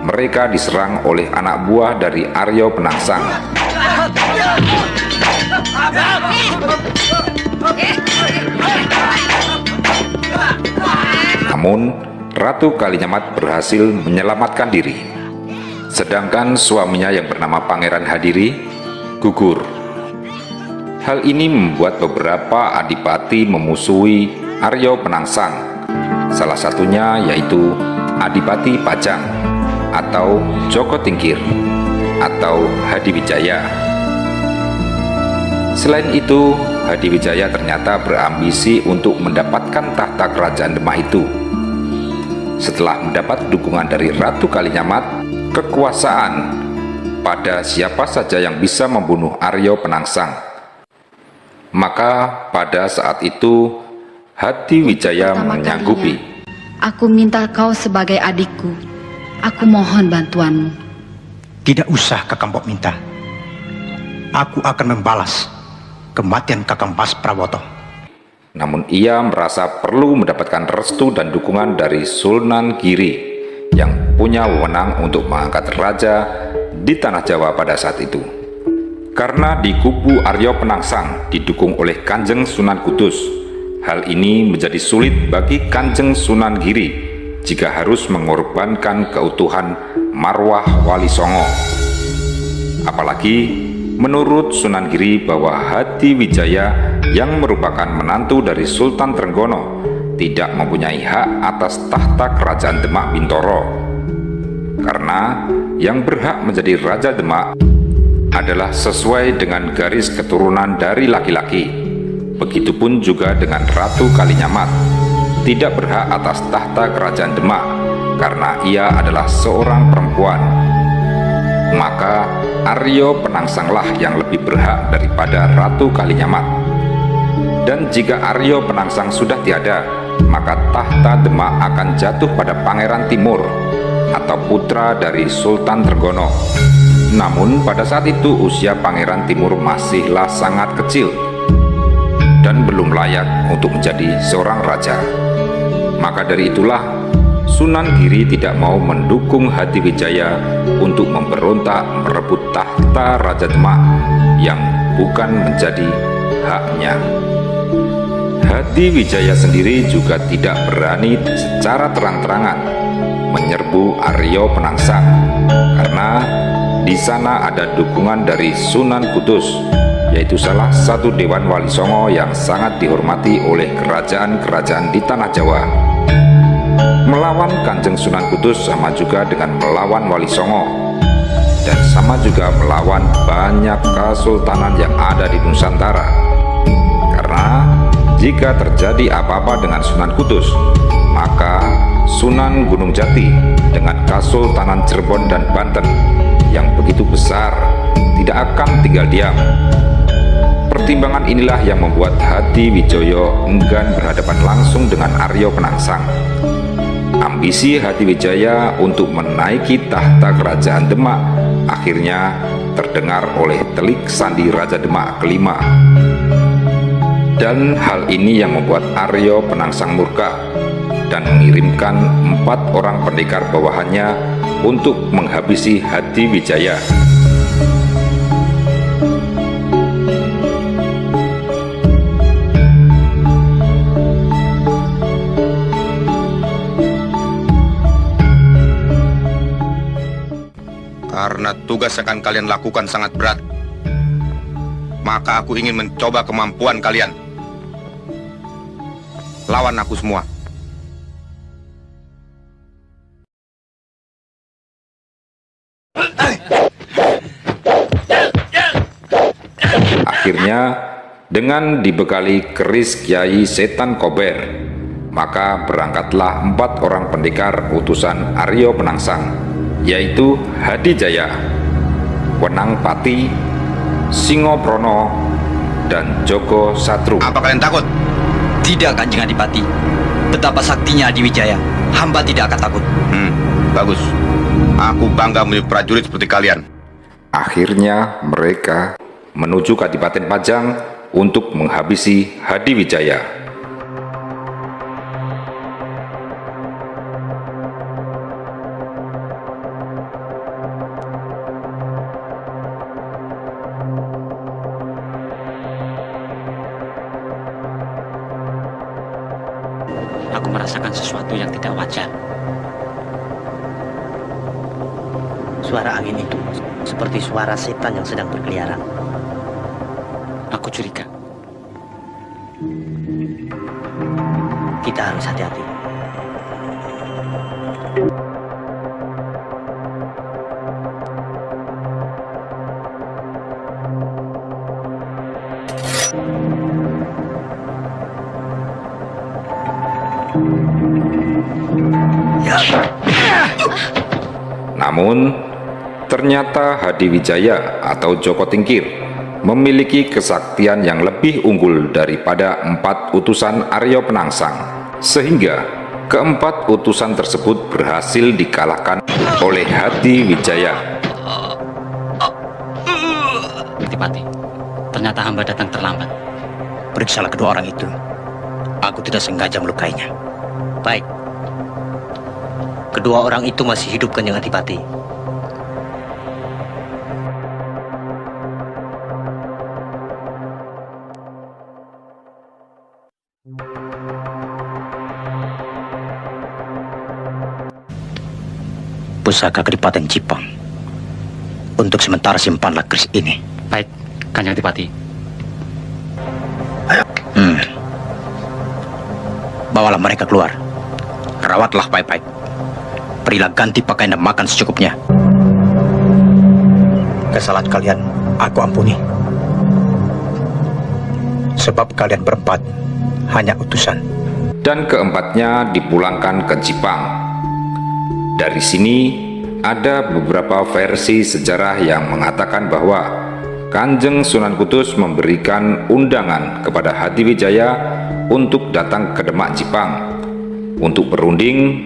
mereka diserang oleh anak buah dari Aryo Penangsang. Namun, Ratu Kalinyamat berhasil menyelamatkan diri. Sedangkan suaminya yang bernama Pangeran Hadiri gugur. Hal ini membuat beberapa adipati memusuhi Aryo Penangsang. Salah satunya yaitu Adipati Pajang atau Joko Tingkir atau Hadiwijaya. Selain itu, Hadiwijaya ternyata berambisi untuk mendapatkan tahta kerajaan Demak itu. Setelah mendapat dukungan dari Ratu Kalinyamat, kekuasaan pada siapa saja yang bisa membunuh Aryo Penangsang. Maka pada saat itu Hadiwijaya menyanggupi. Aku minta kau sebagai adikku. Aku mohon bantuanmu. Tidak usah Kakang Mbok minta. Aku akan membalas kematian Kakang Mas Prawoto. Namun ia merasa perlu mendapatkan restu dan dukungan dari Sunan Giri yang punya wewenang untuk mengangkat raja di tanah Jawa pada saat itu. Karena di kubu Aryo Penangsang didukung oleh Kanjeng Sunan Kudus, Hal ini menjadi sulit bagi Kanjeng Sunan Giri jika harus mengorbankan keutuhan marwah Wali Songo. Apalagi menurut Sunan Giri bahwa Hadiwijaya yang merupakan menantu dari Sultan Trenggono tidak mempunyai hak atas tahta kerajaan Demak Bintoro, karena yang berhak menjadi Raja Demak adalah sesuai dengan garis keturunan dari laki-laki. Begitupun juga dengan Ratu Kalinyamat, tidak berhak atas tahta kerajaan Demak karena ia adalah seorang perempuan. Maka Aryo Penangsanglah yang lebih berhak daripada Ratu Kalinyamat. Dan jika Aryo Penangsang sudah tiada, maka tahta Demak akan jatuh pada Pangeran Timur atau putra dari Sultan Trenggono. Namun pada saat itu usia Pangeran Timur masihlah sangat kecil dan belum layak untuk menjadi seorang raja. Maka dari itulah Sunan Giri tidak mau mendukung Hadiwijaya untuk memberontak merebut tahta Raja Demak yang bukan menjadi haknya. Hadiwijaya sendiri juga tidak berani secara terang-terangan menyerbu Aryo Penangsang karena di sana ada dukungan dari Sunan Kudus, yaitu salah satu Dewan Wali Songo yang sangat dihormati oleh kerajaan-kerajaan di Tanah Jawa. Melawan Kanjeng Sunan Kudus sama juga dengan melawan Wali Songo, dan sama juga melawan banyak kesultanan yang ada di Nusantara. Karena jika terjadi apa-apa dengan Sunan Kudus, maka Sunan Gunung Jati dengan Kesultanan Cirebon dan Banten yang begitu besar tidak akan tinggal diam. Pertimbangan inilah yang membuat Hadiwijaya enggan berhadapan langsung dengan Aryo Penangsang. Ambisi Hadiwijaya untuk menaiki tahta kerajaan Demak akhirnya terdengar oleh telik sandi Raja Demak kelima. Dan hal ini yang membuat Aryo Penangsang murka dan mengirimkan 4 orang pendekar bawahannya untuk menghabisi Hadiwijaya. Karena tugas yang akan kalian lakukan sangat berat, maka aku ingin mencoba kemampuan kalian. Lawan aku semua. Akhirnya, dengan dibekali keris Kiai Setan Kober, maka berangkatlah 4 orang pendekar utusan Aryo Penangsang, yaitu Hadijaya, Wenangpati, Singoprono, dan Joko Satru. Apa kalian takut? Tidak, Kanjeng Adipati. Betapa saktinya Hadiwijaya, hamba tidak akan takut. Bagus. Aku bangga memiliki prajurit seperti kalian. Akhirnya mereka menuju Kadipaten Pajang untuk menghabisi Hadiwijaya. Aku merasakan sesuatu yang tidak wajar. Suara angin itu seperti suara setan yang sedang berkeliaran. Aku curiga. Kita harus hati-hati. Namun, ternyata Hadiwijaya atau Joko Tingkir memiliki kesaktian yang lebih unggul daripada 4 utusan Aryo Penangsang, sehingga keempat utusan tersebut berhasil dikalahkan oleh Hadiwijaya. Adipati, ternyata hamba datang terlambat. Periksalah kedua orang itu. Aku tidak sengaja melukainya. Baik. Kedua orang itu masih hidup, Kanjeng Adipati. pusaka Kadipaten Jipang. Untuk sementara simpanlah keris ini. Baik, Kanjeng Adipati. Bawalah mereka keluar. Rawatlah baik-baik. Berilah ganti pakaian dan makan secukupnya. Kesalahan kalian aku ampuni. Sebab kalian berempat hanya utusan. Dan keempatnya dipulangkan ke Jipang. Dari sini ada beberapa versi sejarah yang mengatakan bahwa Kanjeng Sunan Kudus memberikan undangan kepada Hadiwijaya untuk datang ke Demak Jipang untuk berunding,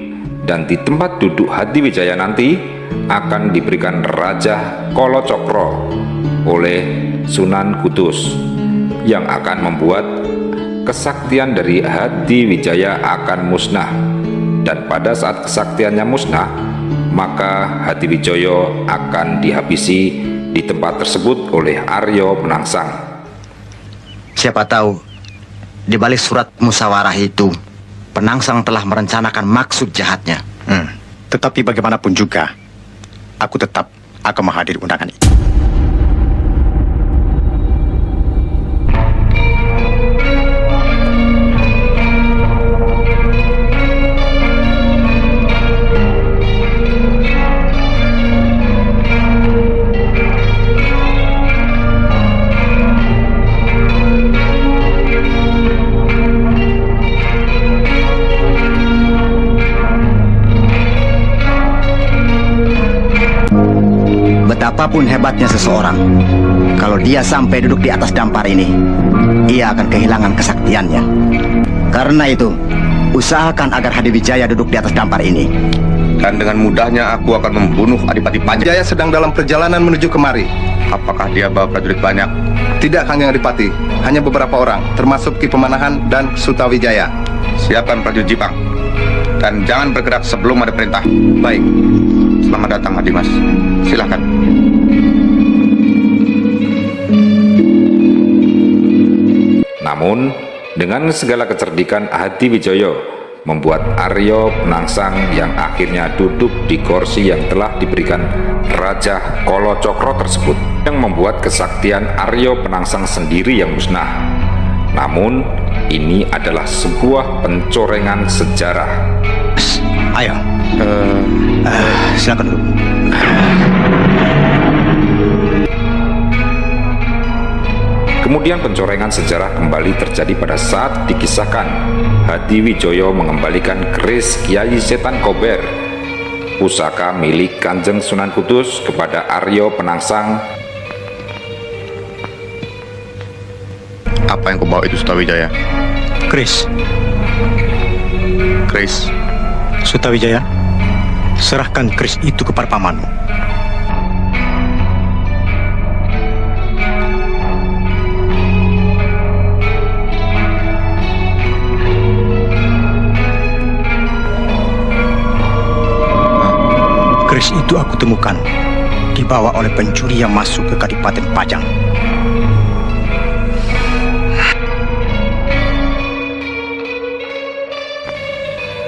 dan di tempat duduk Hadiwijaya nanti akan diberikan Raja Kolocokro oleh Sunan Kudus yang akan membuat kesaktian dari Hadiwijaya akan musnah. Dan pada saat kesaktiannya musnah, maka Hadiwijaya akan dihabisi di tempat tersebut oleh Aryo Penangsang. Siapa tahu di balik surat musyawarah itu Penangsang telah merencanakan maksud jahatnya. Tetapi bagaimanapun juga, aku tetap akan menghadiri undangan itu. Betapapun hebatnya seseorang, kalau dia sampai duduk di atas dampar ini, ia akan kehilangan kesaktiannya. Karena itu, usahakan agar Hadiwijaya duduk di atas dampar ini. Dan dengan mudahnya aku akan membunuh Adipati Pajang. Jaya sedang dalam perjalanan menuju kemari. Apakah dia bawa prajurit banyak? Tidak, Kanjeng Adipati. Hanya beberapa orang, termasuk Ki Pemanahan dan Sutawijaya. Siapkan prajurit Jipang. Dan jangan bergerak sebelum ada perintah. Baik. Selamat datang, Adimas. Silahkan. Namun, dengan segala kecerdikan Hadiwijaya membuat Aryo Penangsang yang akhirnya duduk di kursi yang telah diberikan Raja Kolocokro tersebut, yang membuat kesaktian Aryo Penangsang sendiri yang musnah. Namun, ini adalah sebuah pencorengan sejarah. Ayo, silakan dulu. Kemudian pencorengan sejarah kembali terjadi pada saat dikisahkan Hadiwijaya mengembalikan keris Kiai Setan Kober, pusaka milik Kanjeng Sunan Kudus, kepada Aryo Penangsang. Apa yang kau bawa itu, Sutawijaya? Keris. Keris. Sutawijaya, serahkan keris itu kepada pamanmu. Keris itu aku temukan dibawa oleh pencuri yang masuk ke Kadipaten Pajang.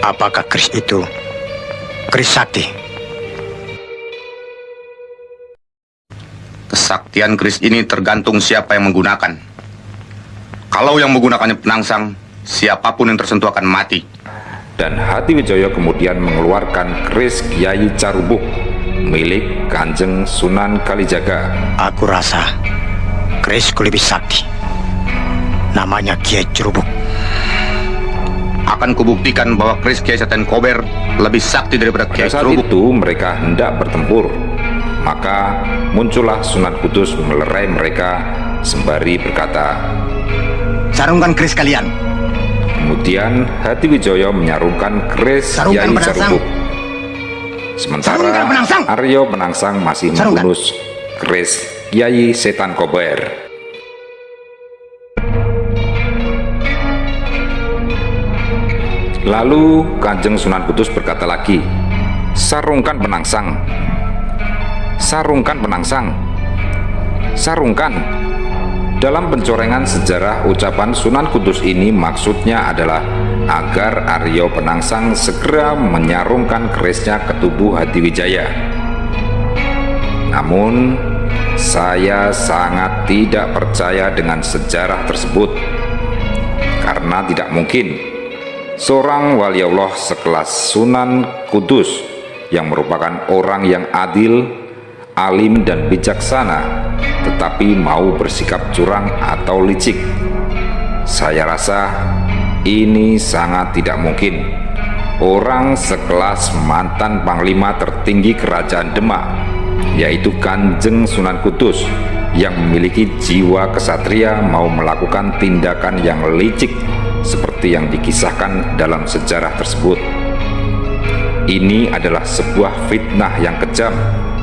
Apakah keris itu keris sakti? Kesaktian keris ini tergantung siapa yang menggunakan. Kalau yang menggunakannya Penangsang, siapapun yang tersentuh akan mati. Dan Hadiwijaya kemudian mengeluarkan keris Kiai Carubuk milik Kanjeng Sunan Kalijaga. Aku rasa kerisku lebih sakti. Namanya Kiai Carubuk. Akan kubuktikan bahwa keris Kiai Setan Kober lebih sakti daripada Kiai Carubuk. Pada saat itu mereka hendak bertempur, maka muncullah Sunan Kudus melerai mereka sembari berkata, "Sarungkan keris kalian." Kemudian Hadiwijaya menyarungkan keris Kiai Carubuk. Sementara Aryo Penangsang masih membunuh keris Kiai Setan Kober. Lalu Kanjeng Sunan Kudus berkata lagi, "Sarungkan Penangsang, sarungkan Penangsang, sarungkan." Dalam pencorengan sejarah, ucapan Sunan Kudus ini maksudnya adalah agar Aryo Penangsang segera menyarungkan kerisnya ke tubuh Hadiwijaya. Namun, saya sangat tidak percaya dengan sejarah tersebut, karena tidak mungkin seorang wali Allah sekelas Sunan Kudus yang merupakan orang yang adil, alim dan bijaksana, tetapi mau bersikap curang atau licik. Saya rasa ini sangat tidak mungkin. Orang sekelas mantan Panglima tertinggi Kerajaan Demak, yaitu Kanjeng Sunan Kudus, yang memiliki jiwa kesatria mau melakukan tindakan yang licik seperti yang dikisahkan dalam sejarah tersebut. Ini adalah sebuah fitnah yang kejam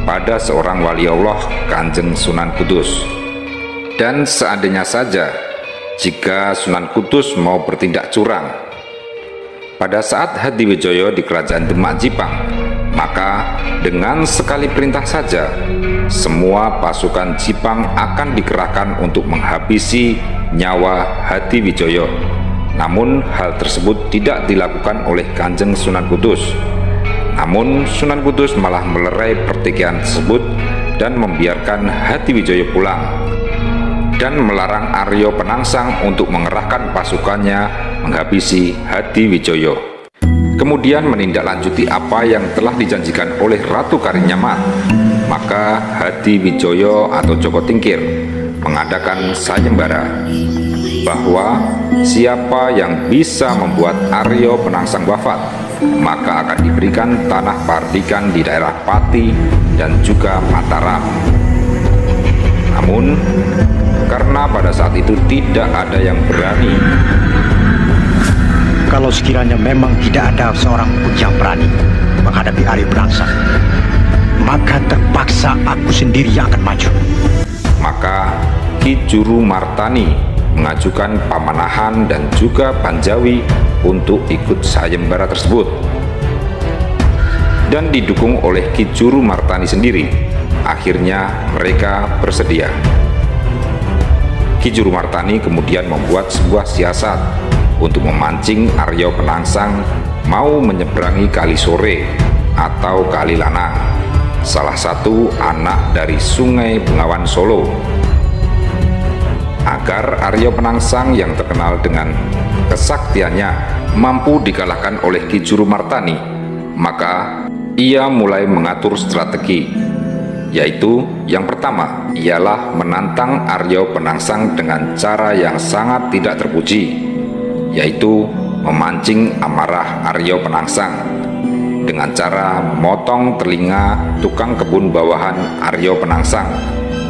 pada seorang wali Allah Kanjeng Sunan Kudus. Dan seandainya saja jika Sunan Kudus mau bertindak curang pada saat Hadiwijaya di Kerajaan Demak Jipang, maka dengan sekali perintah saja semua pasukan Jipang akan dikerahkan untuk menghabisi nyawa Hadiwijaya. Namun hal tersebut tidak dilakukan oleh Kanjeng Sunan Kudus. Namun Sunan Kudus malah melerai pertikaian tersebut dan membiarkan Hadiwijaya pulang, dan melarang Aryo Penangsang untuk mengerahkan pasukannya menghabisi Hadiwijaya. Kemudian menindaklanjuti apa yang telah dijanjikan oleh Ratu Karinyamat. Maka Hadiwijaya atau Joko Tingkir mengadakan sayembara bahwa siapa yang bisa membuat Aryo Penangsang wafat, maka akan diberikan tanah pardikan di daerah Pati dan juga Mataram. Namun karena pada saat itu tidak ada yang berani. Kalau sekiranya memang tidak ada seorang pun yang berani menghadapi Aryo Penangsang, maka terpaksa aku sendiri yang akan maju. Maka Ki Juru Martani mengajukan Pamanahan dan juga Panjawi untuk ikut sayembara tersebut. Dan didukung oleh Ki Juru Martani sendiri, akhirnya mereka bersedia. Ki Juru Martani kemudian membuat sebuah siasat untuk memancing Aryo Penangsang mau menyeberangi Kali Sore atau Kali Lanang, salah satu anak dari Sungai Bengawan Solo, agar Aryo Penangsang yang terkenal dengan kesaktiannya mampu dikalahkan oleh Ki Juru Martani. Maka ia mulai mengatur strategi, yaitu yang pertama ialah menantang Aryo Penangsang dengan cara yang sangat tidak terpuji, yaitu memancing amarah Aryo Penangsang dengan cara memotong telinga tukang kebun bawahan Aryo Penangsang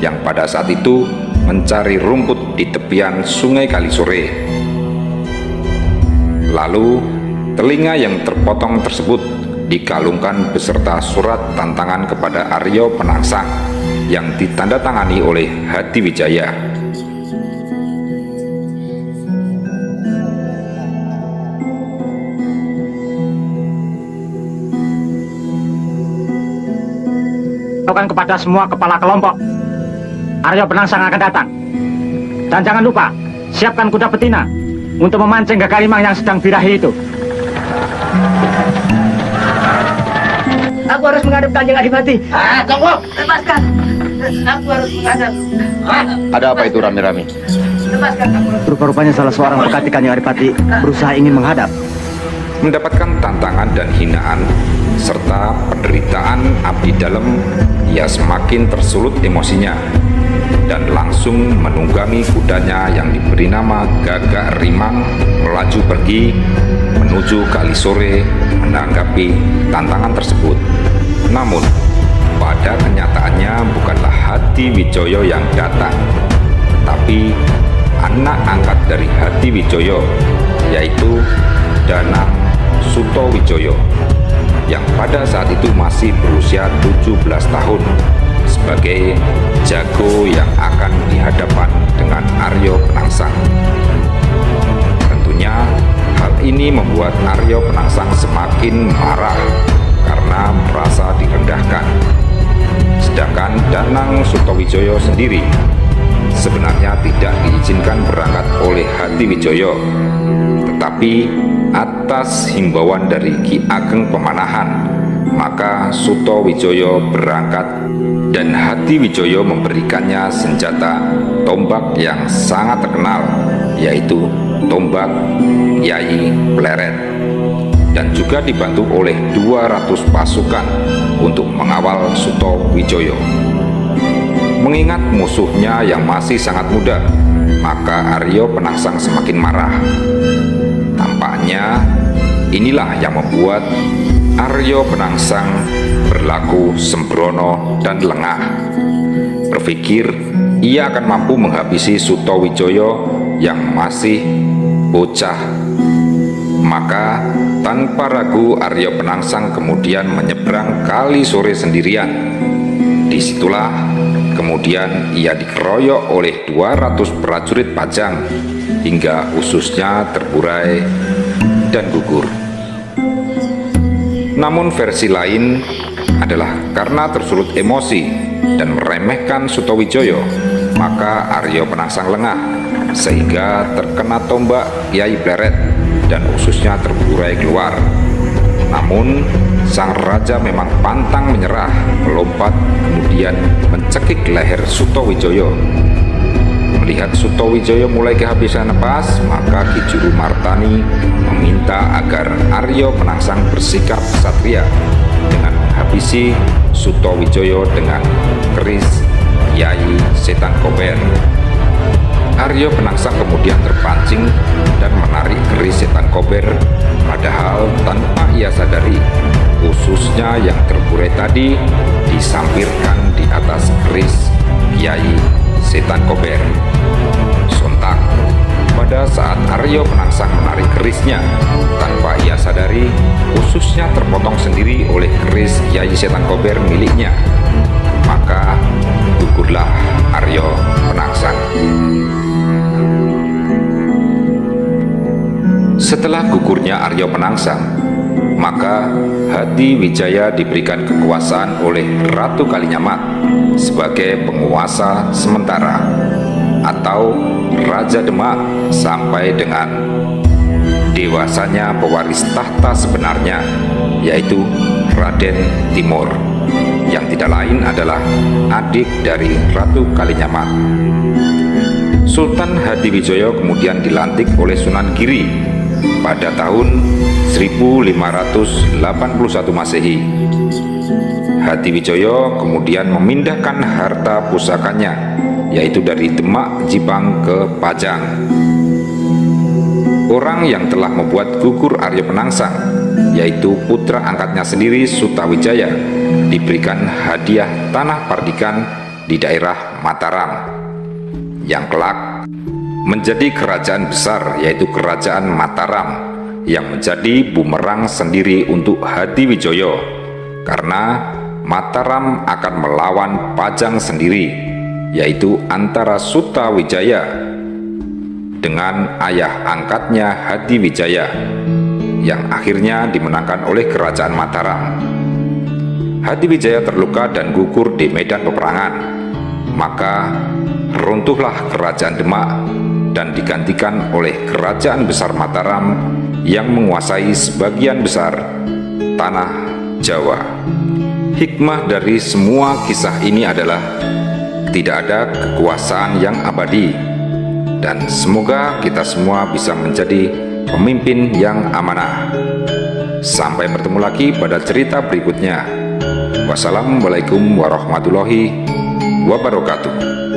yang pada saat itu mencari rumput di tepian Sungai Kalisore. Lalu telinga yang terpotong tersebut dikalungkan beserta surat tantangan kepada Aryo Penangsang yang ditandatangani oleh Hadiwijaya. Kepada semua kepala kelompok, Aryo Penangsang akan datang. Dan jangan lupa, siapkan kuda betina untuk memancing Gagalimang yang sedang birahi itu. Aku harus menghadap Kanjeng Adipati. Tunggu! Lepaskan. Aku harus menghadap. Ada apa itu rame-rame? Lepaskan aku. Rupa-rupanya salah seorang pekati Kanjeng Adipati berusaha ingin menghadap. Mendapatkan tantangan dan hinaan serta penderitaan abdi dalam, ia semakin tersulut emosinya dan langsung menunggangi kudanya yang diberi nama Gagak Rimang melaju pergi menuju Kalisore menanggapi tantangan tersebut. Namun pada kenyataannya bukanlah Hadiwijaya yang datang, tapi anak angkat dari Hadiwijaya, yaitu Danang Sutowijoyo, yang pada saat itu masih berusia 17 tahun sebagai jago yang akan dihadapan dengan Aryo Penangsang. Tentunya hal ini membuat Aryo Penangsang semakin marah karena merasa direndahkan. Sedangkan Danang Sutowijoyo sendiri sebenarnya tidak diizinkan berangkat oleh Hadiwijaya, tetapi atas himbauan dari Ki Ageng Pemanahan, maka Sutawijaya berangkat dan Hadiwijaya memberikannya senjata tombak yang sangat terkenal, yaitu tombak Kyai Pleret, dan juga dibantu oleh 200 pasukan untuk mengawal Sutawijaya. Mengingat musuhnya yang masih sangat muda, maka Arya Penangsang semakin marah. Tampaknya inilah yang membuat Arya Penangsang berlaku sembrono dan lengah. Berpikir ia akan mampu menghabisi Sutawijaya yang masih bocah. Maka tanpa ragu Arya Penangsang kemudian menyeberang Kali Sore sendirian. Disitulah kemudian ia dikeroyok oleh 200 prajurit Pajang hingga ususnya terburai dan gugur. Namun versi lain adalah karena tersulut emosi dan meremehkan Sutawijaya, maka Arya Penangsang lengah sehingga terkena tombak Kyai Pleret dan ususnya terburai keluar. Namun sang raja memang pantang menyerah, melompat kemudian mencekik leher Sutawijaya. Melihat Sutawijaya mulai kehabisan napas, maka Ki Juru Martani meminta agar Arya Penangsang bersikap ksatria dengan menghabisi Sutawijaya dengan keris Kyai Setan Kober. Arya Penangsang kemudian terpancing dan menarik keris Setan Kober, padahal tanpa ia sadari ususnya yang terburai tadi disampirkan di atas keris Kyai Setan Kober. Sontak pada saat Arya Penangsang menarik kerisnya, tanpa ia sadari ususnya terpotong sendiri oleh keris Kyai Setan Kober miliknya. Maka gugurlah Arya Penangsang. Setelah gugurnya Arya Penangsang, maka Hadiwijaya diberikan kekuasaan oleh Ratu Kalinyamat sebagai penguasa sementara atau Raja Demak sampai dengan dewasanya pewaris tahta sebenarnya, yaitu Raden Timur, yang tidak lain adalah adik dari Ratu Kalinyamat. Sultan Hadiwijaya kemudian dilantik oleh Sunan Giri pada tahun 1581 Masehi. Hadiwijaya kemudian memindahkan harta pusakanya, yaitu dari Demak Jipang ke Pajang. Orang yang telah membuat gugur Arya Penangsang, yaitu putra angkatnya sendiri Sutawijaya, diberikan hadiah tanah Pardikan di daerah Mataram, yang kelak menjadi kerajaan besar, yaitu Kerajaan Mataram, yang menjadi bumerang sendiri untuk Hadiwijaya, karena Mataram akan melawan Pajang sendiri, yaitu antara Sutawijaya dengan ayah angkatnya Hadiwijaya, yang akhirnya dimenangkan oleh Kerajaan Mataram. Hadiwijaya terluka dan gugur di medan peperangan, maka runtuhlah Kerajaan Demak dan digantikan oleh Kerajaan Besar Mataram yang menguasai sebagian besar tanah Jawa. Hikmah dari semua kisah ini adalah tidak ada kekuasaan yang abadi, dan semoga kita semua bisa menjadi pemimpin yang amanah. Sampai bertemu lagi pada cerita berikutnya. Wassalamualaikum warahmatullahi wabarakatuh.